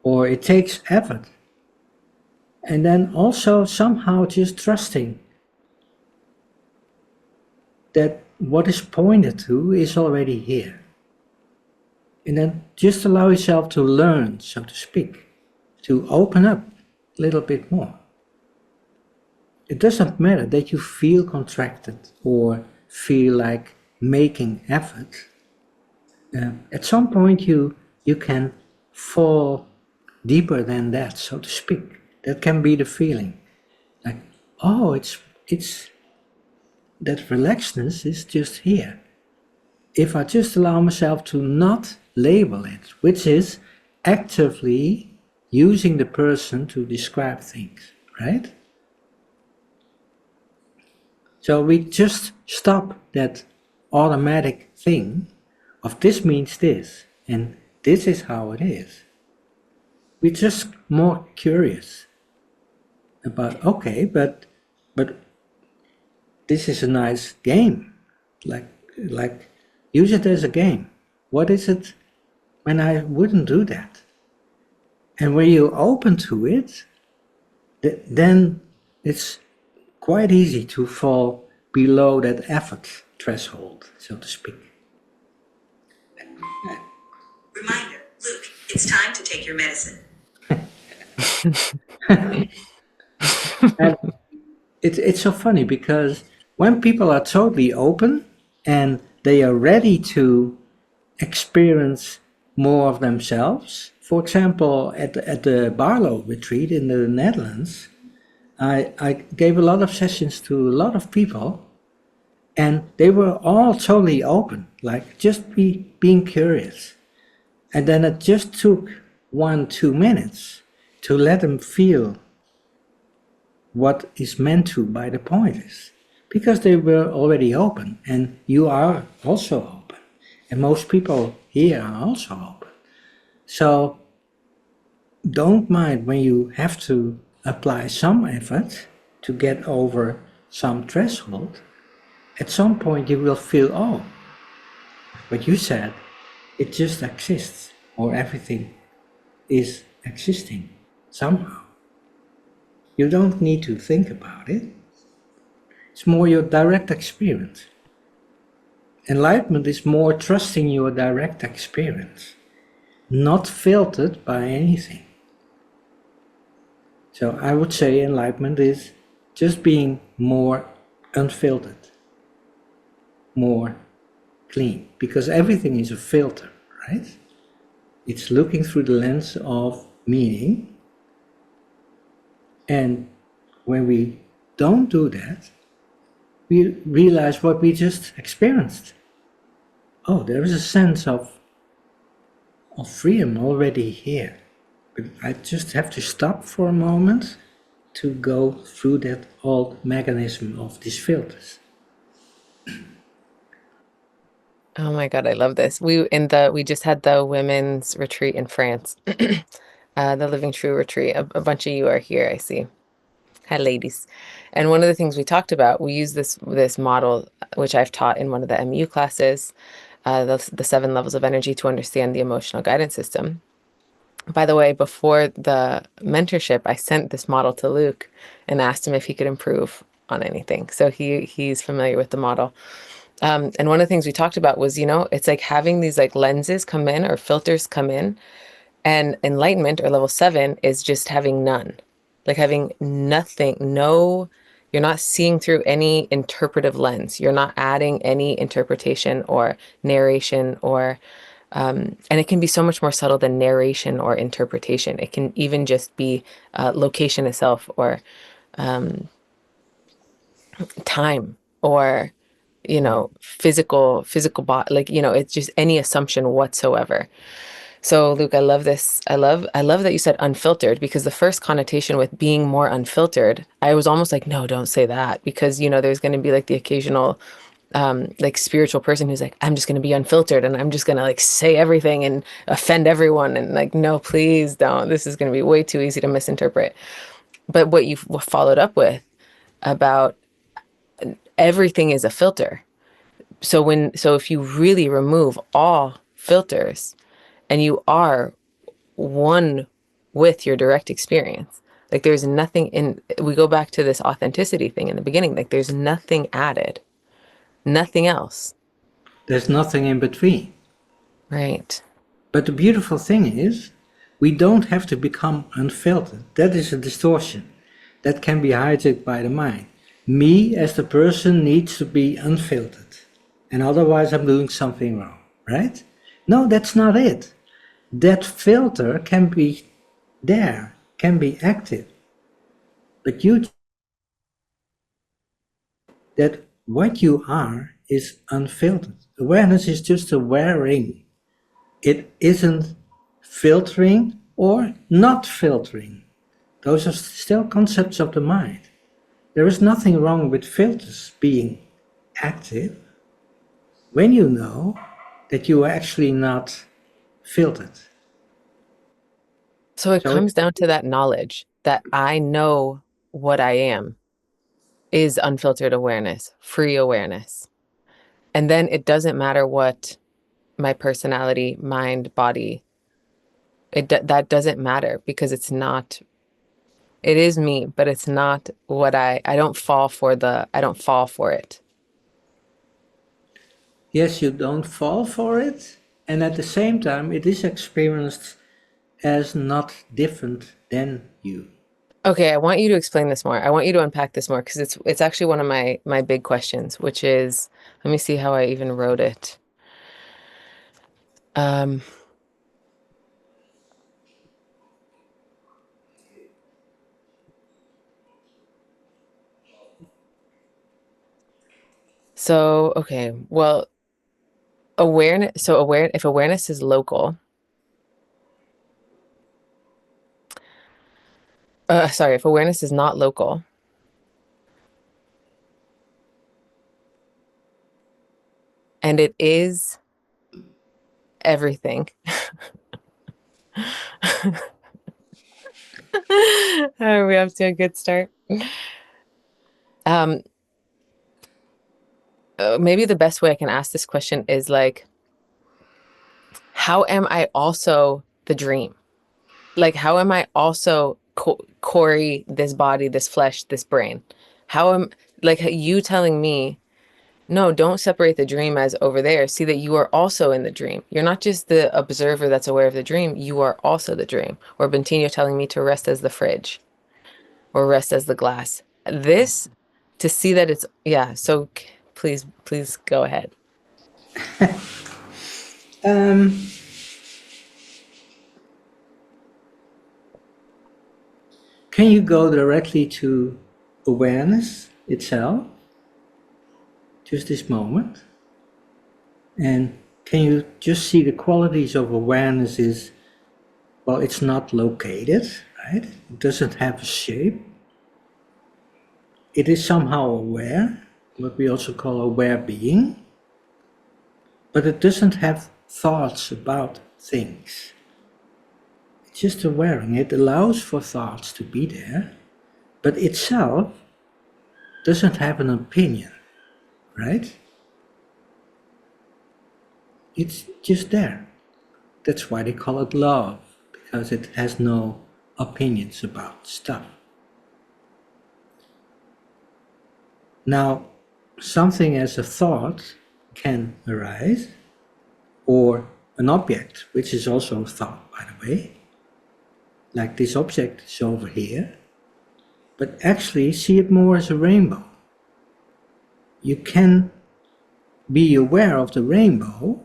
Speaker 2: or it takes effort. And then also somehow just trusting that what is pointed to is already here. And then just allow yourself to learn, so to speak, to open up a little bit more. It doesn't matter that you feel contracted or feel like making effort. At some point you can fall deeper than that, so to speak. That can be the feeling. oh, it's that relaxedness is just here. If I just allow myself to not label it, which is actively using the person to describe things, right? So we just stop that automatic thing of this means this, and this is how it is. We're just more curious about, okay, but this is a nice game. Like use it as a game. What is it when I wouldn't do that? And when you're open to it, then it's quite easy to fall below that effort threshold, so to speak.
Speaker 3: Reminder, Luuk, it's time to take your medicine.
Speaker 2: And it's so funny because when people are totally open and they are ready to experience more of themselves, for example, at the Barlow retreat in the Netherlands, I gave a lot of sessions to a lot of people, and they were all totally open, like just being curious. And then it just took 1-2 minutes to let them feel what is meant to by the pointers, because they were already open, and you are also open, and most people here are also open. So don't mind when you have to apply some effort to get over some threshold. At some point you will feel, oh, what you said, it just exists, or everything is existing somehow. You don't need to think about it. It's more your direct experience. Enlightenment is more trusting your direct experience, not filtered by anything. So I would say enlightenment is just being more unfiltered, more clean, because everything is a filter, right? It's looking through the lens of meaning. And when we don't do that, we realize what we just experienced. Oh, there is a sense of freedom already here. But I just have to stop for a moment to go through that old mechanism of these filters.
Speaker 1: Oh my God, I love this. We just had the women's retreat in France, the Living True retreat. A bunch of you are here, I see. Hi, ladies. And one of the things we talked about, we use this model, which I've taught in one of the MU classes, the 7 levels of energy to understand the emotional guidance system. By the way, before the mentorship, I sent this model to Luuk and asked him if he could improve on anything. So he's familiar with the model. And one of the things we talked about was, it's like having these like lenses come in or filters come in, and enlightenment or level 7 is just having none, like having nothing, you're not seeing through any interpretive lens. You're not adding any interpretation or narration or, and it can be so much more subtle than narration or interpretation. It can even just be location itself or time or physical body, like it's just any assumption whatsoever. So Luuk, I love this. I love that you said unfiltered, because the first connotation with being more unfiltered, I was almost like, no, don't say that, because there's going to be like the occasional like spiritual person who's like, I'm just going to be unfiltered and I'm just going to like say everything and offend everyone, and like, no, please don't. This is going to be way too easy to misinterpret. But what you followed up with about everything is a filter. So if you really remove all filters and you are one with your direct experience, like there's nothing we go back to this authenticity thing in the beginning, like there's nothing added, nothing else.
Speaker 2: There's nothing in between.
Speaker 1: Right.
Speaker 2: But the beautiful thing is, we don't have to become unfiltered. That is a distortion that can be hijacked by the mind. Me as the person needs to be unfiltered, and otherwise I'm doing something wrong, right? No, that's not it. That filter can be there, can be active, but you that what you are is unfiltered. Awareness is just a wearing. It isn't filtering or not filtering. Those are still concepts of the mind. There is nothing wrong with filters being active when you know that you are actually not filtered.
Speaker 1: So it comes down to that knowledge that I know what I am is unfiltered awareness, free awareness. And then it doesn't matter what my personality, mind, body, that doesn't matter because it's not, it is me, but it's not what I don't fall for it.
Speaker 2: Yes, you don't fall for it, and at the same time, it is experienced as not different than you.
Speaker 1: Okay, I want you to explain this more. I want you to unpack this more because it's actually one of my big questions, which is, let me see how I even wrote it. So, okay, well, if awareness is local, if awareness is not local, and it is everything. Are we off to a good start? Maybe the best way I can ask this question is like, how am I also the dream? Like, how am I also Cory, this body, this flesh, this brain? How am, like, you telling me, no, don't separate the dream as over there. See that you are also in the dream. You're not just the observer that's aware of the dream. You are also the dream. Or Bentinho telling me to rest as the fridge or rest as the glass. This, to see that it's, yeah. So please go ahead.
Speaker 2: Can you go directly to awareness itself? Just this moment. And can you just see the qualities of awareness is, well, it's not located, right? It doesn't have a shape. It is somehow aware, what we also call aware being, but it doesn't have thoughts about things. It's just awareing. It allows for thoughts to be there, but itself doesn't have an opinion, right? It's just there. That's why they call it love, because it has no opinions about stuff. Now, something as a thought can arise, or an object, which is also a thought, by the way, like this object is over here, but actually see it more as a rainbow. You can be aware of the rainbow,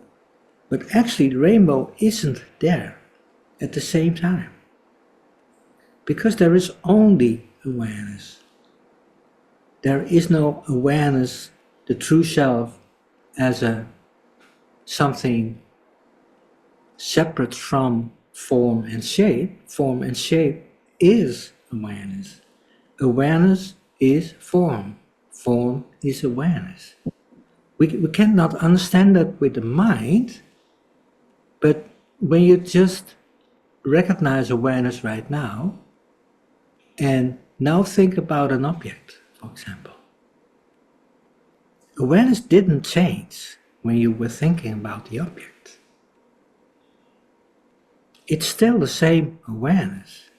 Speaker 2: but actually the rainbow isn't there at the same time, because there is only awareness. There is no awareness, the true self, as a something separate from form and shape. Form and shape is awareness. Awareness is form. Form is awareness. We cannot understand that with the mind, but when you just recognize awareness right now, and now think about an object, for example. Awareness didn't change when you were thinking about the object. It's still the same awareness.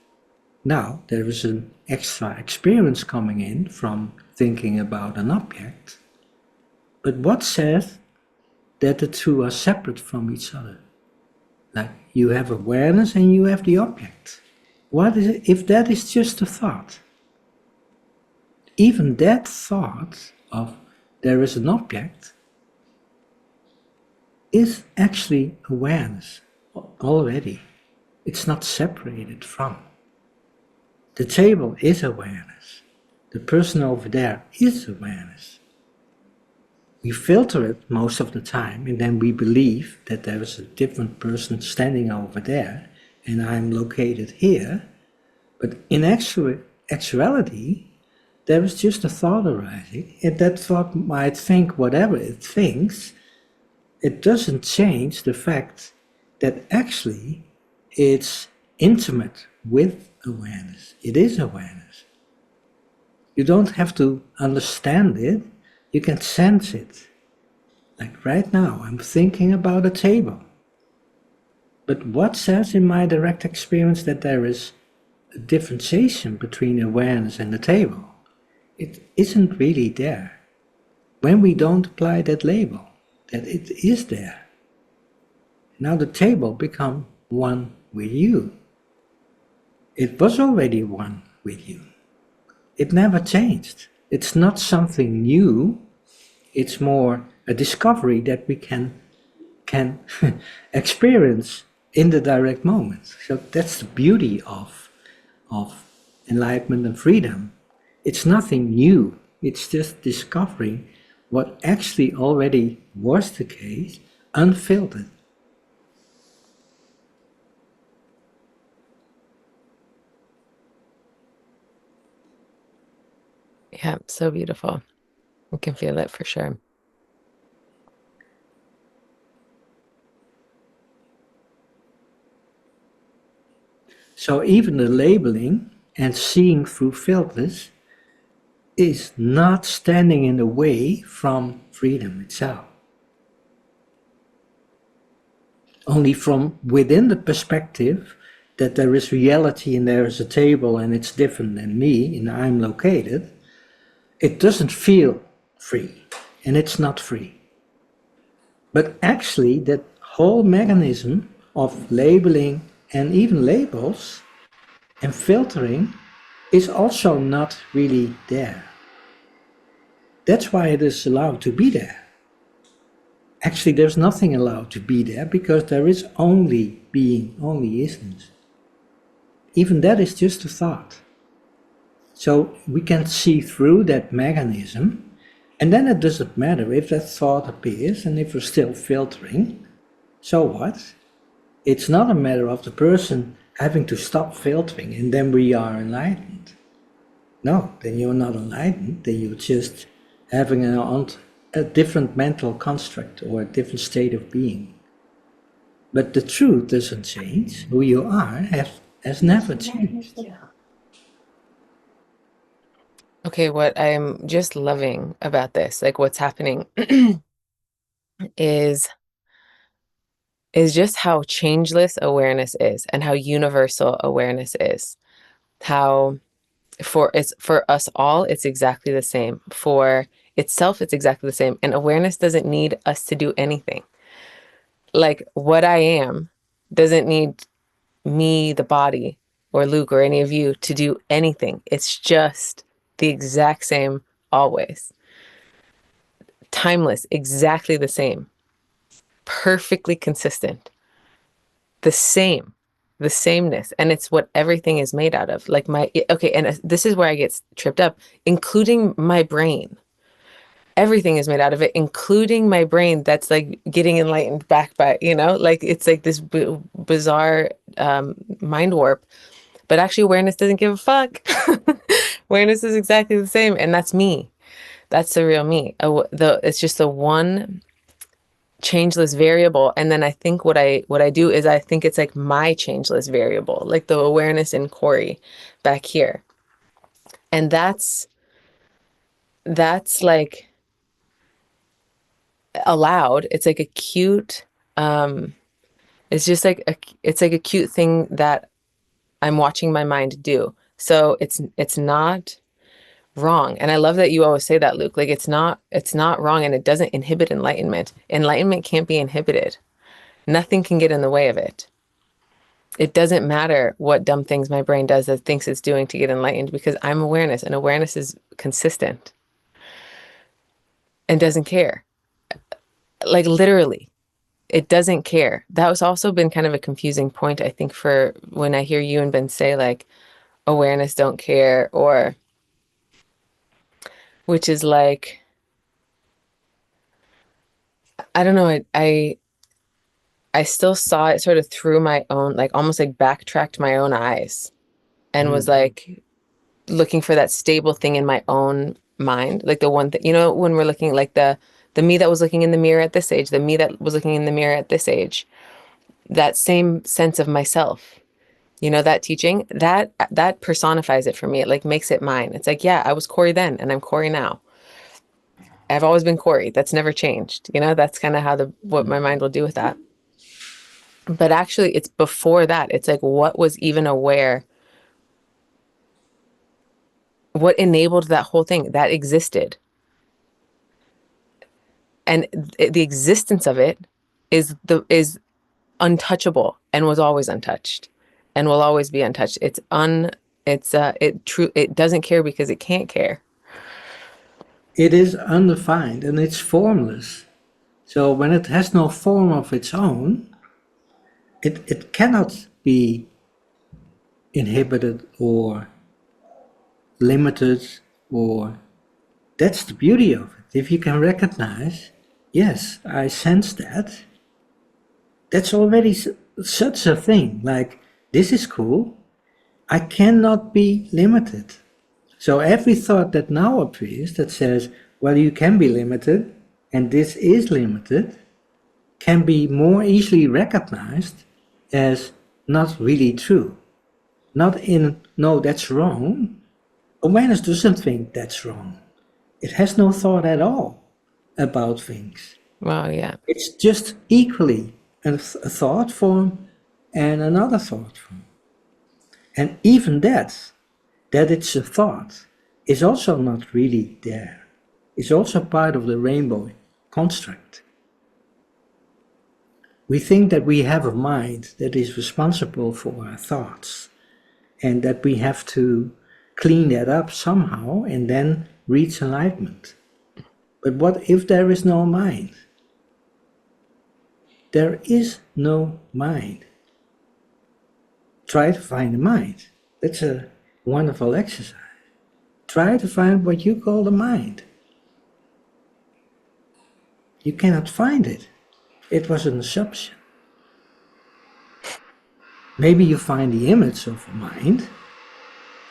Speaker 2: Now there is an extra experience coming in from thinking about an object, but what says that the two are separate from each other? Like you have awareness and you have the object. What is it if that is just a thought? Even that thought of there is an object is actually awareness already. It's not separated from. The table is awareness. The person over there is awareness. We filter it most of the time, and then we believe that there is a different person standing over there, and I'm located here. But in actuality, there is just a thought arising, and that thought might think whatever it thinks. It doesn't change the fact that actually it's intimate with awareness. It is awareness. You don't have to understand it, you can sense it. Like right now, I'm thinking about a table. But what says in my direct experience that there is a differentiation between awareness and the table? It isn't really there. When we don't apply that label, that it is there. Now the table becomes one with you. It was already one with you. It never changed. It's not something new. It's more a discovery that we can experience in the direct moment. So that's the beauty of enlightenment and freedom. It's nothing new. It's just discovering what actually already was the case, unfiltered.
Speaker 1: Yeah, so beautiful. You can feel it for sure.
Speaker 2: So even the labeling and seeing through filters is not standing in the way from freedom itself. Only from within the perspective that there is reality and there is a table and it's different than me and I'm located, it doesn't feel free and it's not free. But actually that whole mechanism of labeling and even labels and filtering is also not really there. That's why it is allowed to be there. Actually, there's nothing allowed to be there because there is only being, only essence. Even that is just a thought. So we can see through that mechanism, and then it doesn't matter if that thought appears and if we're still filtering. So what? It's not a matter of the person having to stop filtering and then we are enlightened. No, then you're not enlightened, then you're just having a different mental construct or a different state of being. But the truth doesn't change. Who you are has never changed.
Speaker 1: Okay, what I'm just loving about this, like what's happening is just how changeless awareness is and how universal awareness is. How for us all, it's exactly the same. For itself, it's exactly the same. And awareness doesn't need us to do anything. Like what I am doesn't need me, the body, or Luuk, or any of you to do anything. It's just the exact same always. Timeless, exactly the same. Perfectly consistent. The same. The sameness. And it's what everything is made out of. Like okay, and this is where I get tripped up, including my brain. Everything is made out of it, including my brain that's like getting enlightened back by, like it's like this bizarre mind warp. But actually, awareness doesn't give a fuck. Awareness is exactly the same. And that's me. That's the real me. It's just the one changeless variable. And then I think what I do is I think it's like my changeless variable, like the awareness in Cory back here. And that's like allowed. It's like a cute, it's just like it's like a cute thing that I'm watching my mind do. So it's not wrong. And I love that you always say that, Luuk. Like it's not wrong, and it doesn't inhibit enlightenment. Enlightenment can't be inhibited. Nothing can get in the way of it. It doesn't matter what dumb things my brain does that thinks it's doing to get enlightened, because I'm awareness, and awareness is consistent and doesn't care. Like literally, it doesn't care. That was also been kind of a confusing point, I think, for when I hear you and Ben say like awareness don't care, or which is like, I don't know. I still saw it sort of through my own, like almost like backtracked my own eyes and was like looking for that stable thing in my own mind. Like the one that, when we're looking like the me that was looking in the mirror at this age, the me that was looking in the mirror at this age, that same sense of myself, that teaching, that personifies it for me. It like makes it mine. It's like, yeah, I was Cory then and I'm Cory now. I've always been Cory. That's never changed. That's kind of what my mind will do with that. But actually, it's before that. It's like, what was even aware? What enabled that whole thing that existed? And the existence of it is untouchable and was always untouched and will always be untouched. It doesn't care because it can't care.
Speaker 2: It is undefined and it's formless. So when it has no form of its own, it cannot be inhibited or limited, or that's the beauty of it. If you can recognize, yes, I sense that, that's already such a thing. Like, this is cool. I cannot be limited. So every thought that now appears that says, well, you can be limited, and this is limited, can be more easily recognized as not really true. Not in, no, that's wrong. Awareness doesn't think that's wrong. It has no thought at all about things.
Speaker 1: Well, yeah.
Speaker 2: It's just equally a thought form and another thought form. And even that it's a thought, is also not really there. It's also part of the rainbow construct. We think that we have a mind that is responsible for our thoughts, and that we have to clean that up somehow and then reach enlightenment. But what if there is no mind? There is no mind. Try to find a mind. That's a wonderful exercise. Try to find what you call the mind. You cannot find it. It was an assumption. Maybe you find the image of mind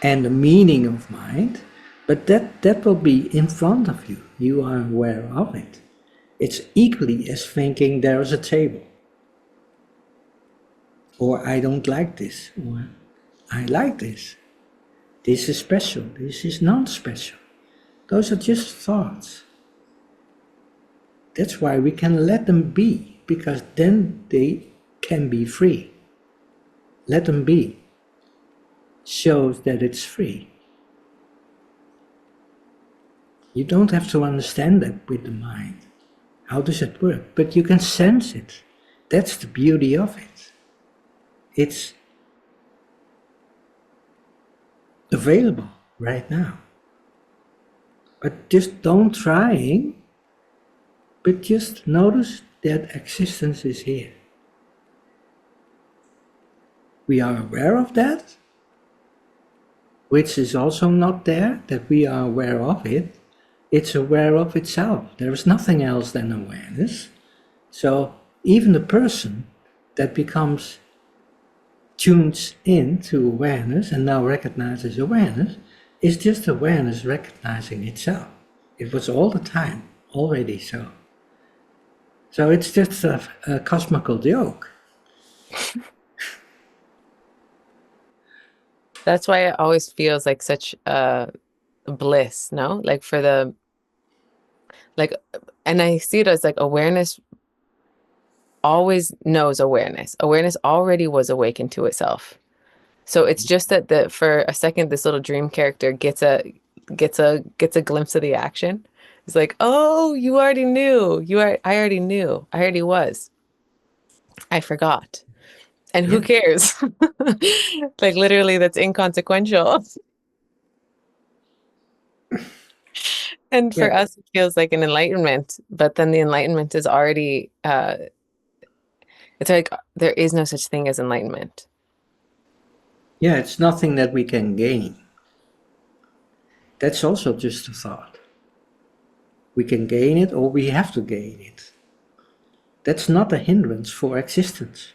Speaker 2: and the meaning of mind, but that will be in front of you. You are aware of it. It's equally as thinking there is a table. Or I don't like this, or I like this. This is special, this is non-special. Those are just thoughts. That's why we can let them be, because then they can be free. Let them be shows that it's free. You don't have to understand that with the mind. How does it work? But you can sense it. That's the beauty of it. It's available right now. But just don't trying, but just notice that existence is here. We are aware of that, which is also not there, that we are aware of it. It's aware of itself. There is nothing else than awareness. So even the person that becomes tuned into awareness and now recognizes awareness is just awareness recognizing itself. It was all the time already so. So it's just a cosmical joke.
Speaker 1: That's why it always feels like such bliss, no? Like and I see it as like awareness always knows awareness. Awareness already was awakened to itself. So it's just that for a second, this little dream character gets a glimpse of the action. It's like, oh, you already knew. I already knew. I already was. I forgot. And who cares? Like literally that's inconsequential. And for us, it feels like an enlightenment, but then the enlightenment is already, it's like there is no such thing as enlightenment.
Speaker 2: Yeah, it's nothing that we can gain. That's also just a thought. We can gain it or we have to gain it. That's not a hindrance for existence.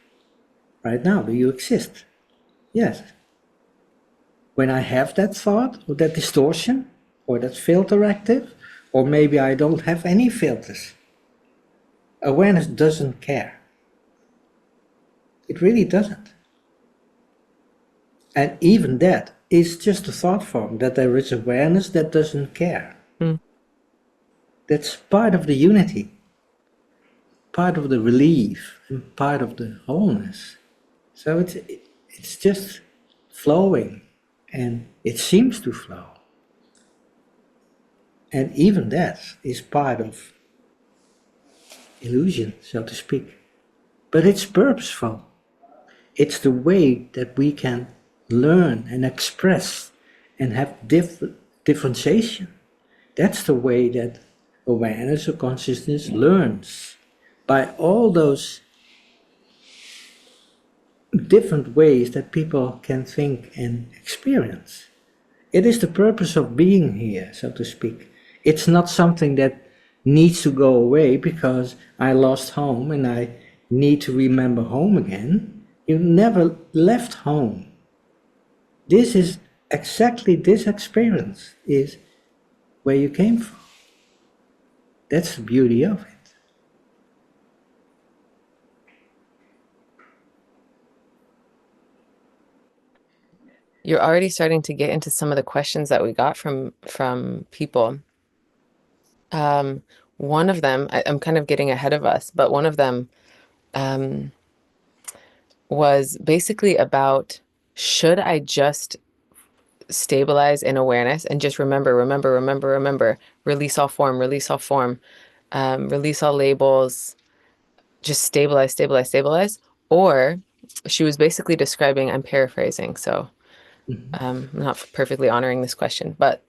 Speaker 2: Right now, do you exist? Yes. When I have that thought, or that distortion, or that filter active, or maybe I don't have any filters, awareness doesn't care. It really doesn't. And even that is just a thought form, that there is awareness that doesn't care.
Speaker 1: Mm.
Speaker 2: That's part of the unity, part of the relief, and part of the wholeness. So it's just flowing, and it seems to flow. And even that is part of illusion, so to speak. But it's purposeful. It's the way that we can learn and express and have differentiation. That's the way that awareness or consciousness learns. By all those different ways that people can think and experience. It is the purpose of being here, so to speak. It's not something that needs to go away because I lost home and I need to remember home again. You never left home. This is exactly this experience is where you came from. That's the beauty of it.
Speaker 1: You're already starting to get into some of the questions that we got from people. One of them, I'm kind of getting ahead of us, but one of them was basically about, should I just stabilize in awareness and just remember, release all form, release all labels, just stabilize. Or she was basically describing, I'm paraphrasing, so I'm not perfectly honoring this question, but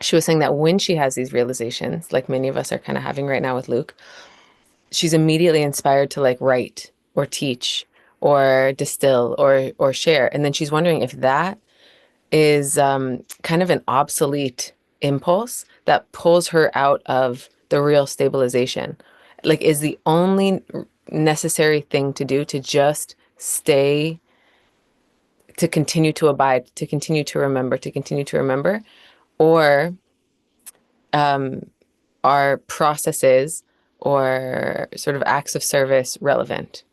Speaker 1: she was saying that when she has these realizations, like many of us are kind of having right now with Luuk, she's immediately inspired to like write or teach or distill or share. And then she's wondering if that is kind of an obsolete impulse that pulls her out of the real stabilization. Like, is the only necessary thing to do to just stay, to continue to abide, to continue to remember, or are processes or sort of acts of service relevant?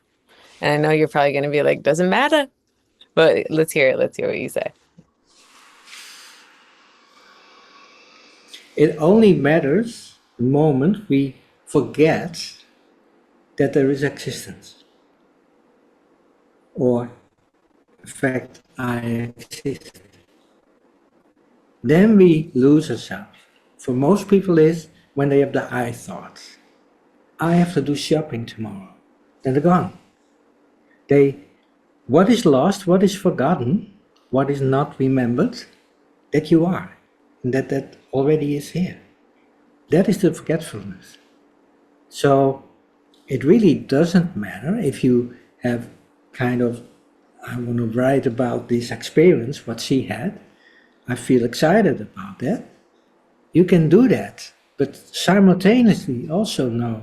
Speaker 1: And I know you're probably going to be like, doesn't matter, but let's hear it. Let's hear what you say.
Speaker 2: It only matters the moment we forget that there is existence. Or, in fact, I exist. Then we lose ourselves. For most people is when they have the I thoughts. I have to do shopping tomorrow. Then they're gone. What is lost, what is forgotten, what is not remembered, that you are. And that already is here. That is the forgetfulness. So it really doesn't matter if you have kind of, I want to write about this experience, what she had. I feel excited about that. You can do that, but simultaneously also know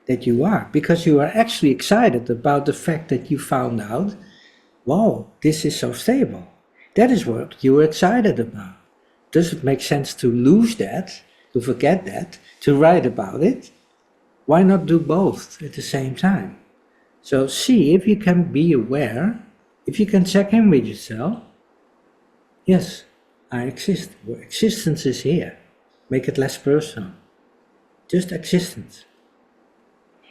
Speaker 2: that you are, because you are actually excited about the fact that you found out, wow, this is so stable. That is what you were excited about. Does it make sense to lose that, to forget that, to write about it? Why not do both at the same time? So see if you can be aware, if you can check in with yourself. Yes, I exist. Well, existence is here. Make it less personal. Just existence.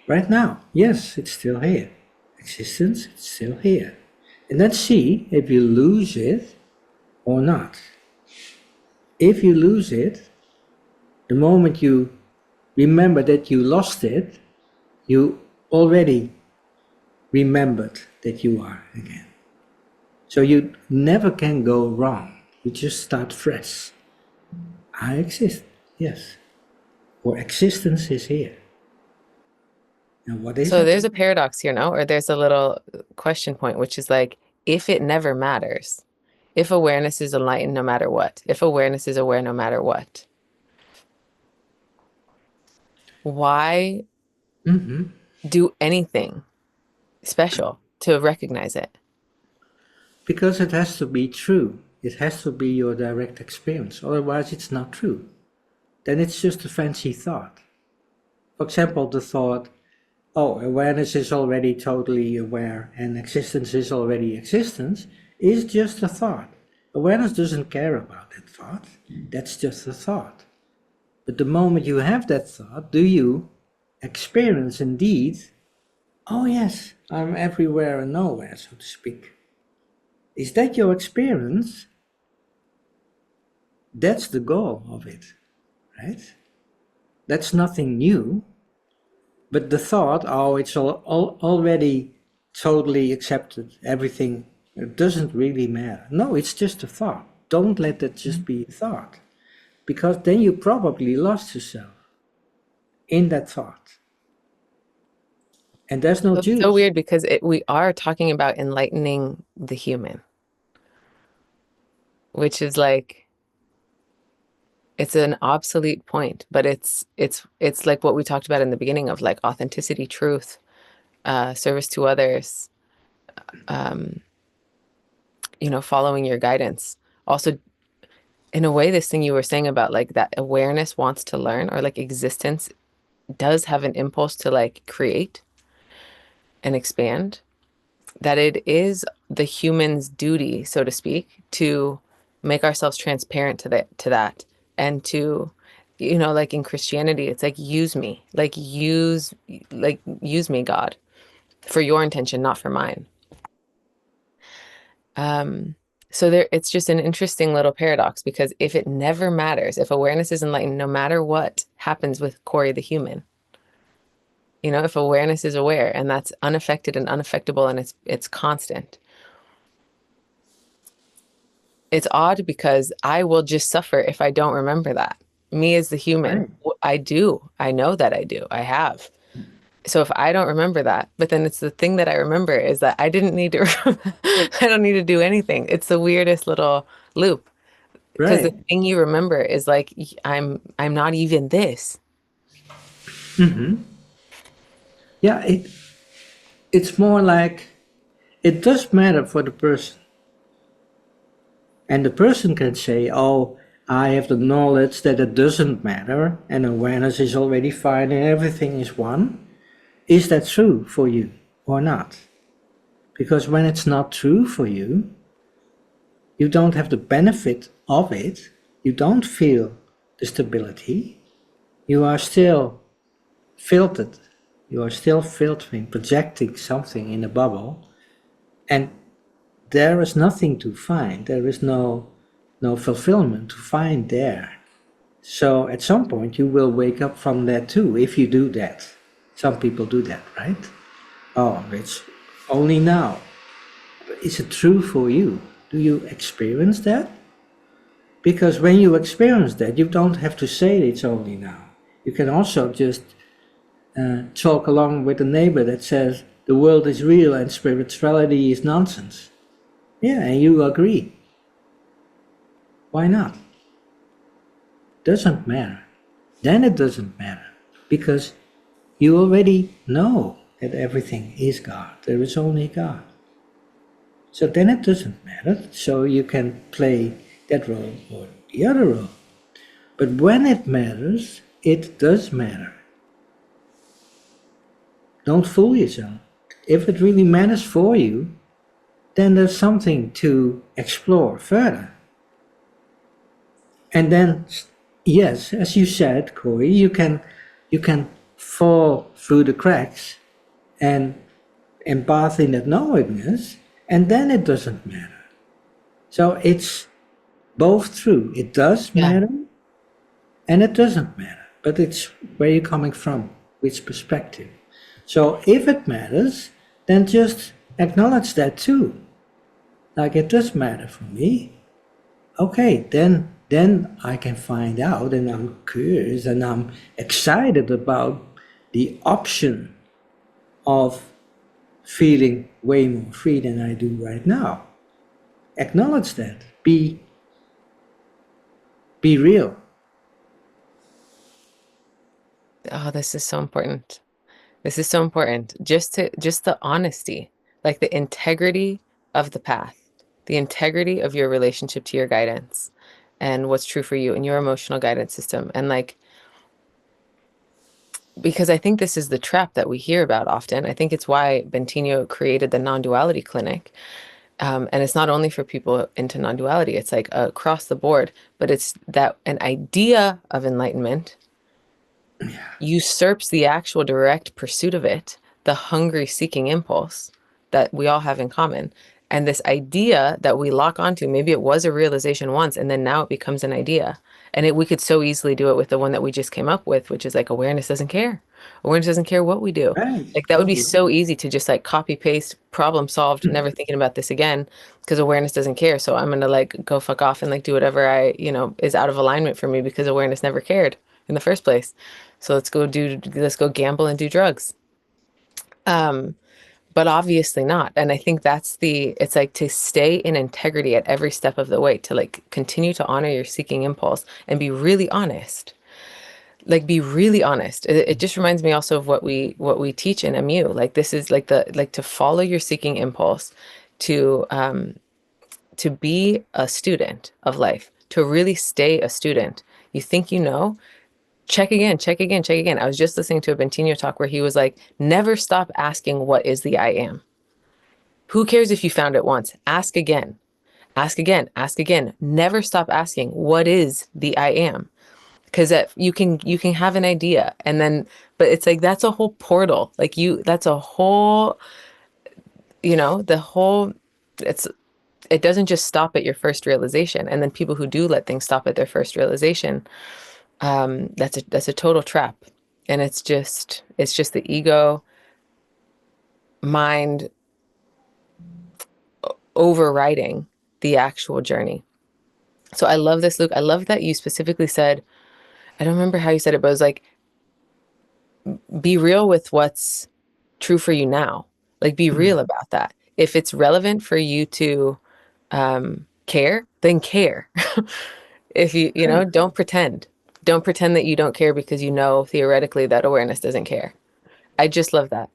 Speaker 2: Right now, yes, it's still here. Existence, it's still here. And let's see if you lose it or not. If you lose it, the moment you remember that you lost it, you already remembered that you are again. So you never can go wrong. You just start fresh. I exist, yes. Or existence is here. And what is
Speaker 1: So
Speaker 2: it?
Speaker 1: there's a paradox here, no? Or there's a little question point, which is like, if it never matters, if awareness is enlightened no matter what, if awareness is aware no matter what, why do anything special to recognize it?
Speaker 2: Because it has to be true. It has to be your direct experience. Otherwise, it's not true. Then it's just a fancy thought. For example, the thought, oh, awareness is already totally aware and existence is already existence, is just a thought. Awareness doesn't care about that thought. That's just a thought. But the moment you have that thought, do you experience indeed, oh yes, I'm everywhere and nowhere, so to speak. Is that your experience? That's the goal of it, right? That's nothing new. But the thought, oh, it's already totally accepted, everything, it doesn't really matter. No, it's just a thought. Don't let that just be a thought. Because then you probably lost yourself in that thought. And there's no
Speaker 1: It's
Speaker 2: juice.
Speaker 1: so weird because we are talking about enlightening the human, which is like, it's an obsolete point, but it's like what we talked about in the beginning of like authenticity, truth, service to others, following your guidance. Also, in a way, this thing you were saying about like that awareness wants to learn, or like existence does have an impulse to like create and expand, that it is the human's duty, so to speak, to make ourselves transparent to that and to, like in Christianity, it's like use me, use me, God, for your intention, not for mine. So it's just an interesting little paradox, because if it never matters, if awareness is enlightened, no matter what happens with Cory the human, if awareness is aware and that's unaffected and unaffectable and it's constant, it's odd because I will just suffer if I don't remember that. Me as the human,
Speaker 2: Right.
Speaker 1: I know that I do, I have. So if I don't remember that, but then it's the thing that I remember is that I didn't need to, I don't need to do anything. It's the weirdest little loop, because the
Speaker 2: Right.
Speaker 1: thing you remember is like, I'm not even this.
Speaker 2: Yeah, it's more like it does matter for the person. And the person can say, oh, I have the knowledge that it doesn't matter and awareness is already fine and everything is one. Is that true for you or not? Because when it's not true for you, you don't have the benefit of it. You don't feel the stability. You are still filtered. You are still filtering, projecting something in a bubble. And there is nothing to find. There is no fulfillment to find there. So at some point you will wake up from that too, if you do that. Some people do that, right? Oh, it's only now. But is it true for you? Do you experience that? Because when you experience that, you don't have to say it's only now. You can also just talk along with a neighbor that says the world is real and spirituality is nonsense. Yeah, and you agree. Why not? Doesn't matter. Then it doesn't matter, because you already know that everything is God. There is only God. So then it doesn't matter. So you can play that role or the other role. But when it matters, it does matter. Don't fool yourself. If it really matters for you, then there's something to explore further. And then, yes, as you said, Cory, you can fall through the cracks and bath in that knowingness, and then it doesn't matter. So it's both true. It does
Speaker 1: Yeah.
Speaker 2: matter, and it doesn't matter. But it's where you're coming from, which perspective. So if it matters, then just acknowledge that too. Like, it does matter for me. Okay, then I can find out, and I'm curious and I'm excited about the option of feeling way more free than I do right now. Acknowledge that. Be real.
Speaker 1: Oh, this is so important. This is so important. Just the honesty, like the integrity of the path, the integrity of your relationship to your guidance and what's true for you and your emotional guidance system. And like, because I think this is the trap that we hear about often. I think it's why Bentinho created the non-duality clinic. And it's not only for people into non-duality, it's like across the board, but it's that an idea of enlightenment usurps the actual direct pursuit of it, the hungry seeking impulse that we all have in common. And this idea that we lock onto, maybe it was a realization once, and then now it becomes an idea. And we could so easily do it with the one that we just came up with, which is like awareness doesn't care. Awareness doesn't care what we do.
Speaker 2: Right,
Speaker 1: Like that would be
Speaker 2: totally.
Speaker 1: so easy to just like copy paste, problem solved, never thinking about this again, because awareness doesn't care. So I'm gonna like go fuck off and like do whatever is out of alignment for me because awareness never cared in the first place. So let's go gamble and do drugs. But obviously not. And I think it's like to stay in integrity at every step of the way, to like continue to honor your seeking impulse and be really honest. Like be really honest. It just reminds me also of what we teach in MU. Like this is like to follow your seeking impulse, to be a student of life, to really stay a student. You think you know, check again, check again, check again. I was just listening to a Bentinho talk where he was like, never stop asking what is the I am. Who cares if you found it once? Ask again. Ask again. Ask again. Never stop asking what is the I am. Because you can have an idea and then, but it's like that's a whole portal. Like that's a whole, the whole, it doesn't just stop at your first realization. And then people who do let things stop at their first realization, that's a total trap. And it's just the ego mind overriding the actual journey. So I love this, Luuk. I love that you specifically said, I don't remember how you said it, but it was like, be real with what's true for you now. Like, be real about that. If it's relevant for you to care, then care. If don't pretend. Don't pretend that you don't care because you know theoretically that awareness doesn't care. I just love that.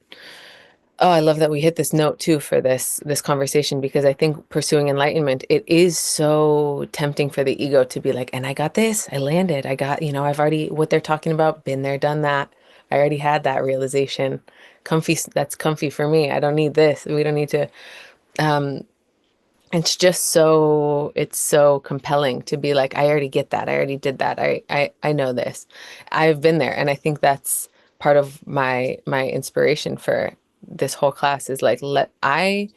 Speaker 1: Oh, I love that we hit this note too for this conversation, because I think pursuing enlightenment, it is so tempting for the ego to be like, and I got this, I landed, I got, I've already, what they're talking about, been there, done that. I already had that realization. Comfy, that's comfy for me. I don't need this. We don't need to. It's so compelling to be like, I already get that. I already did that. I know this. I've been there. And I think that's part of my inspiration for this whole class is like, I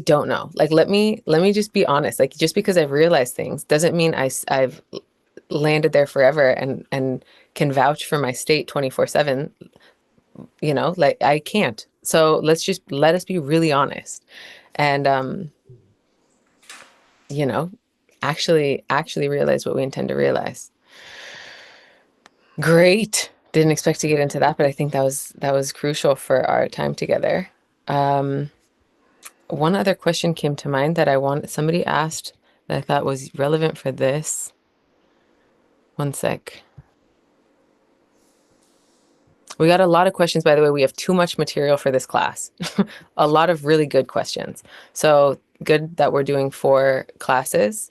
Speaker 1: don't know. Like, let me just be honest. Like, just because I've realized things doesn't mean I've landed there forever and can vouch for my state 24/7. Like I can't. So let us be really honest. And, you know, actually realize what we intend to realize. Great. Didn't expect to get into that, but I think that was crucial for our time together. One other question came to mind that somebody asked that I thought was relevant for this. One sec. We got a lot of questions, by the way. We have too much material for this class. A lot of really good questions. So good that we're doing 4 classes.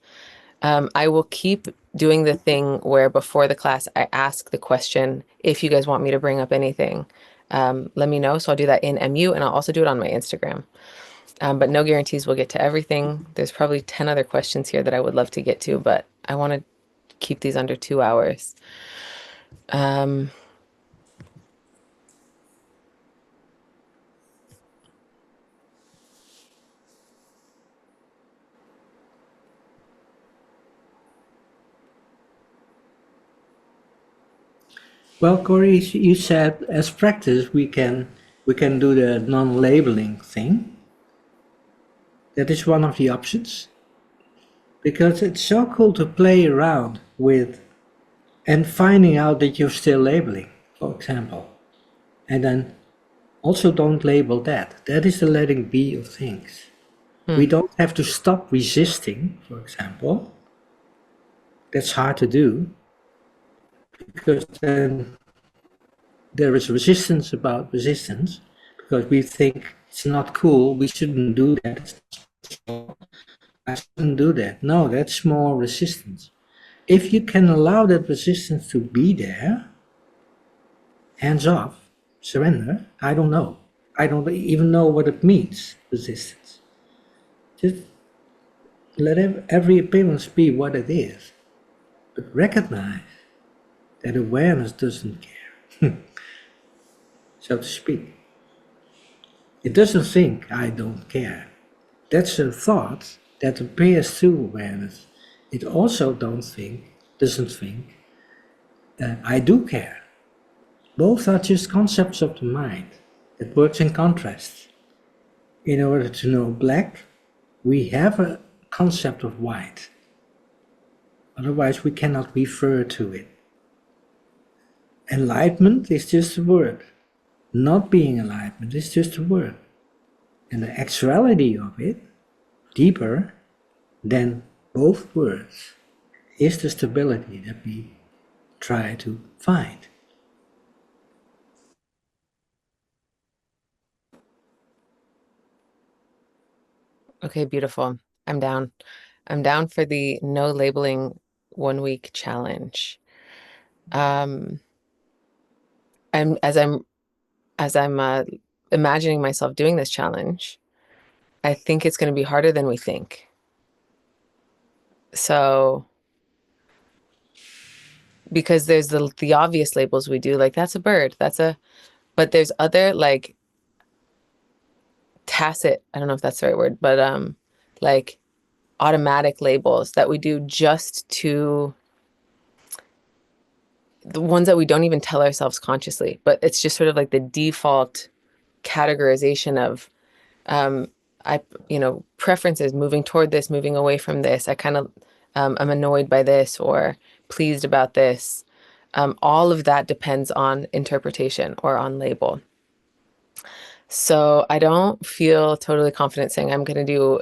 Speaker 1: I will keep doing the thing where before the class, I ask the question, if you guys want me to bring up anything, let me know. So I'll do that in MU, and I'll also do it on my Instagram. But no guarantees we'll get to everything. There's probably 10 other questions here that I would love to get to, but I want to keep these under 2 hours.
Speaker 2: Well, Cory, you said as practice we can do the non-labeling thing. That is one of the options, because it's so cool to play around with and finding out that you're still labeling, for example, and then also don't label that. That is the letting be of things. We don't have to stop resisting, for example. That's hard to do, because then there is resistance about resistance, because we think it's not cool, we shouldn't do that, I shouldn't do that. No, that's more resistance. If you can allow that resistance to be there, hands off, surrender, I don't know. I don't even know what it means, resistance. Just let every appearance be what it is, but recognize that awareness doesn't care, so to speak. It doesn't think, I don't care. That's a thought that appears to awareness. It also doesn't think, I do care. Both are just concepts of the mind that works in contrast. In order to know black, we have a concept of white. Otherwise, we cannot refer to it. Enlightenment is just a word. Not being enlightenment is just a word. And the actuality of it, deeper than both words, is the stability that we try to find.
Speaker 1: Okay, beautiful. I'm down. I'm down for the no labeling 1 week challenge. I'm as I'm imagining myself doing this challenge, I think it's going to be harder than we think. So, because there's the obvious labels we do, like that's a bird, but there's other like tacit, I don't know if that's the right word, but like automatic labels that we do just to the ones that we don't even tell ourselves consciously, but it's just sort of like the default categorization of preferences, moving toward this, moving away from this. I kind of I'm annoyed by this or pleased about this. All of that depends on interpretation or on label. So I don't feel totally confident saying I'm going to do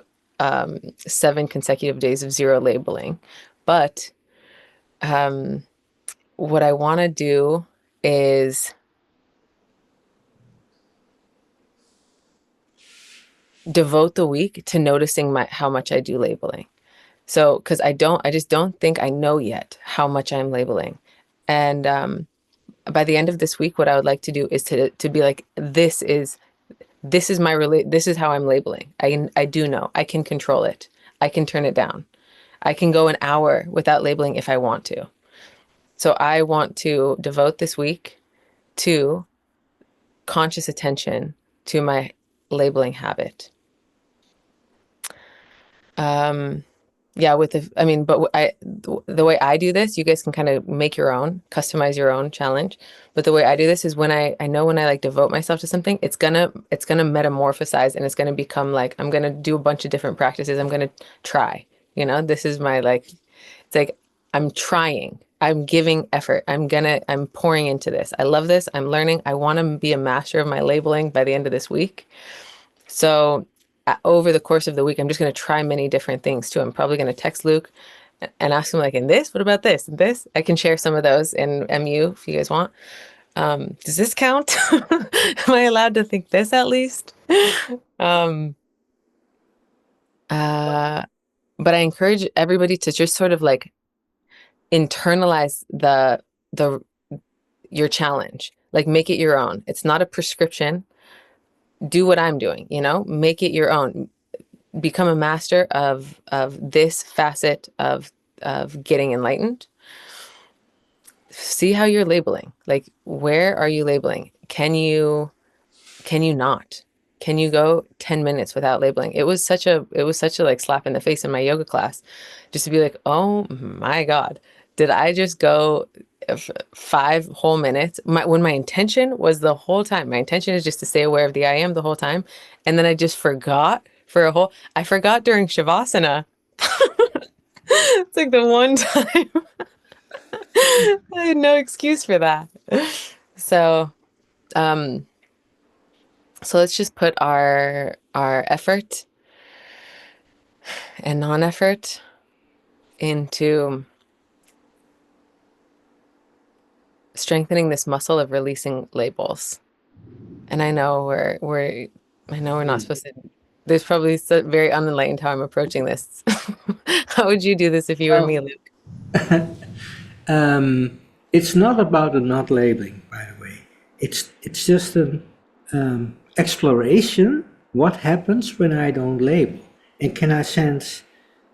Speaker 1: 7 consecutive days of zero labeling. But what I want to do is devote the week to noticing how much I do labeling. So, because I just don't think I know yet how much I'm labeling. And by the end of this week, what I would like to do is to be like, this is this is how I'm labeling. I do know. I can control it. I can turn it down. I can go an hour without labeling if I want to. So I want to devote this week to conscious attention to my labeling habit. Yeah, the way I do this, you guys can kind of make your own, customize your own challenge. But the way I do this is when I know when I like devote myself to something, it's gonna metamorphosize and it's gonna become like, I'm gonna do a bunch of different practices. I'm gonna try, this is my it's like, I'm trying, I'm giving effort. I'm pouring into this. I love this. I'm learning. I want to be a master of my labeling by the end of this week. So over the course of the week, I'm just going to try many different things too. I'm probably going to text Luuk and ask him like, in this, what about this and this? I can share some of those in MU if you guys want. Does this count? Am I allowed to think this at least? But I encourage everybody to just sort of like internalize your challenge, like make it your own. It's not a prescription. Do what I'm doing, make it your own. Become a master of this facet of getting enlightened. See how you're labeling. Like, where are you labeling? Can you not? Can you go 10 minutes without labeling? It was such a like slap in the face in my yoga class, just to be like, oh my God, did I just go 5 whole minutes? When my intention was the whole time, my intention is just to stay aware of the I am the whole time. And then I just forgot I forgot during Shavasana. It's like the one time I had no excuse for that. So, so let's just put our effort and non-effort into strengthening this muscle of releasing labels. And I know we're not supposed to. There's probably very unenlightened how I'm approaching this. How would you do this if you were me,
Speaker 2: Well,
Speaker 1: Luuk?
Speaker 2: it's not about the not labeling, by the way. It's just an exploration. What happens when I don't label? And can I sense,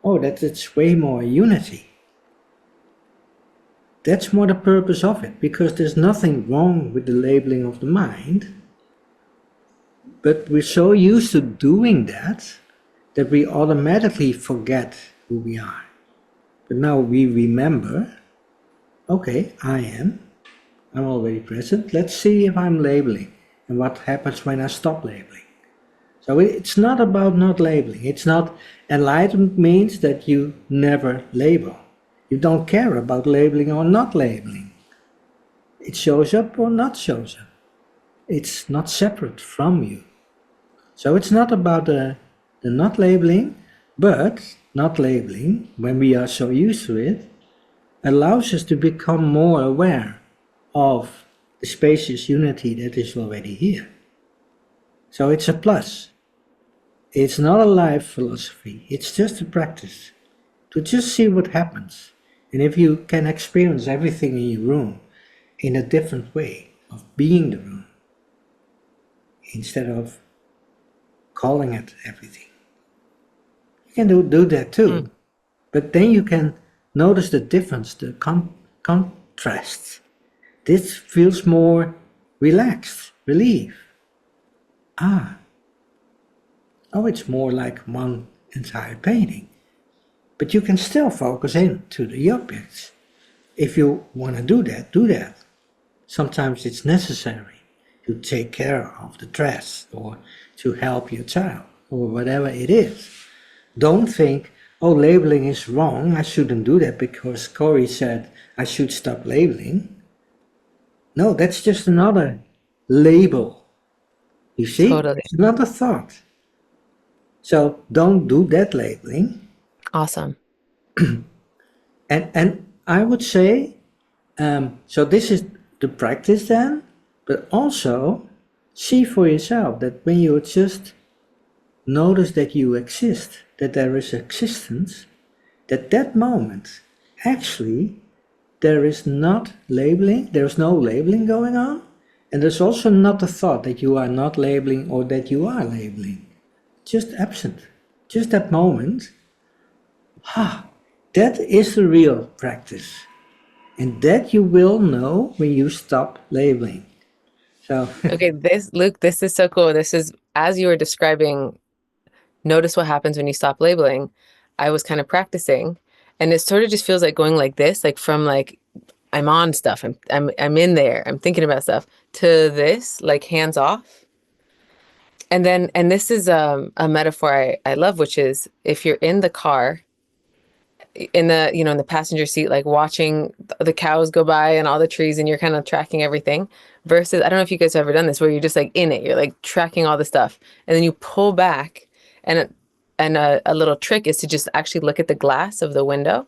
Speaker 2: oh, that it's way more unity? That's more the purpose of it, because there's nothing wrong with the labeling of the mind. But we're so used to doing that we automatically forget who we are. But now we remember, okay, I'm already present. Let's see if I'm labeling and what happens when I stop labeling. So it's not about not labeling. It's not, enlightenment means that you never label. You don't care about labeling or not labeling. It shows up or not shows up. It's not separate from you. So it's not about the not labeling, but not labeling, when we are so used to it, allows us to become more aware of the spacious unity that is already here. So it's a plus. It's not a life philosophy, it's just a practice to just see what happens. And if you can experience everything in your room in a different way of being the room, instead of calling it everything, you can do that too. But then you can notice the difference, the contrast. This feels more relaxed, relief. Oh, it's more like one entire painting. But you can still focus in to the objects. If you want to do that, do that. Sometimes it's necessary to take care of the dress or to help your child or whatever it is. Don't think, oh, labeling is wrong, I shouldn't do that because Cory said I should stop labeling. No, that's just another label. You see?
Speaker 1: Totally.
Speaker 2: It's another thought. So don't do that labeling.
Speaker 1: Awesome.
Speaker 2: And I would say, so this is the practice then, but also see for yourself that when you just notice that you exist, that there is existence, that moment, actually, there is not labeling, there's no labeling going on, and there's also not the thought that you are not labeling or that you are labeling. Just absent. Just that moment. That is the real practice. And that you will know when you stop labeling. So
Speaker 1: Okay, Luuk, this is so cool. This is, as you were describing, notice what happens when you stop labeling. I was kind of practicing, and it sort of just feels like going like this, like from like I'm on stuff, I'm in there, I'm thinking about stuff, to this, like hands off. And this is a metaphor I love, which is if you're in the car, in the in the passenger seat, like watching the cows go by and all the trees, and you're kind of tracking everything, versus, I don't know if you guys have ever done this, where you're just like in it, you're like tracking all the stuff, and then you pull back, and a little trick is to just actually look at the glass of the window.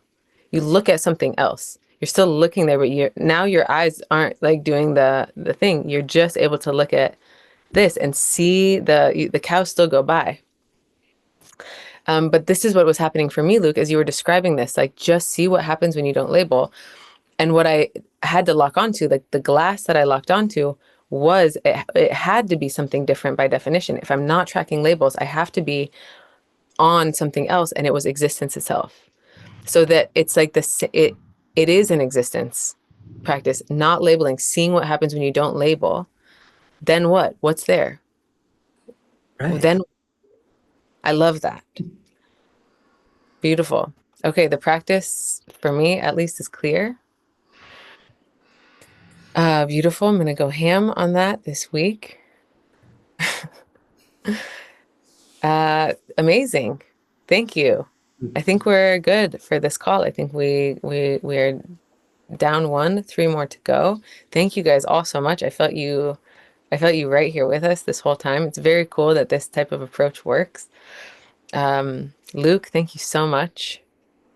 Speaker 1: You look at something else. You're still looking there, but now your eyes aren't like doing the thing. You're just able to look at this and see the cows still go by. But this is what was happening for me, Luuk, as you were describing this, like just see what happens when you don't label. And what I had to lock onto, like the glass that I locked onto, was it had to be something different by definition. If I'm not tracking labels, I have to be on something else, and it was existence itself. So that it's like it is an existence practice, not labeling, seeing what happens when you don't label. Then what? What's there?
Speaker 2: right.
Speaker 1: Then I love that. Beautiful. Okay, the practice for me at least is clear. Beautiful. I'm gonna go ham on that this week. Amazing. Thank you. I think we're good for this call. I think we're down one, three more to go. Thank you guys all so much. I felt you right here with us this whole time. It's very cool that this type of approach works. Luuk, thank you so much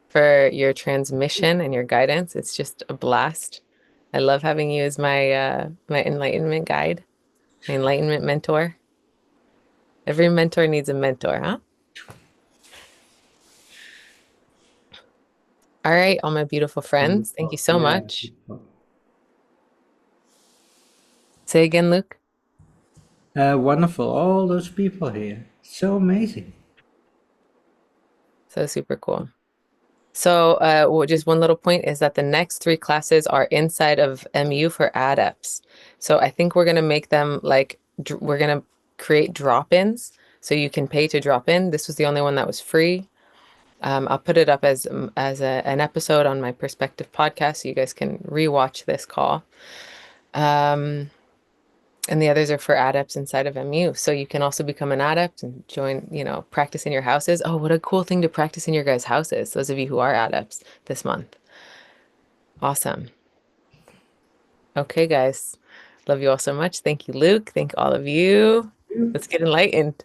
Speaker 1: for your transmission and your guidance. It's just a blast. I love having you as my enlightenment guide, my enlightenment mentor. Every mentor needs a mentor, huh? All right, all my beautiful friends. Thank you so
Speaker 2: Yeah.
Speaker 1: much. Say again, Luke.
Speaker 2: Wonderful. All those people here. So amazing.
Speaker 1: So super cool. So just one little point is that the next 3 classes are inside of MU for adepts. So I think we're going to make them like, we're going to create drop-ins so you can pay to drop in. This was the only one that was free. I'll put it up as an episode on my Perspective podcast so you guys can rewatch this call. And the others are for adepts inside of MU. So you can also become an adept and join, practice in your houses. Oh, what a cool thing to practice in your guys' houses, those of you who are adepts this month. Awesome. Okay, guys. Love you all so much. Thank you, Luke. Thank all of you. Let's get enlightened.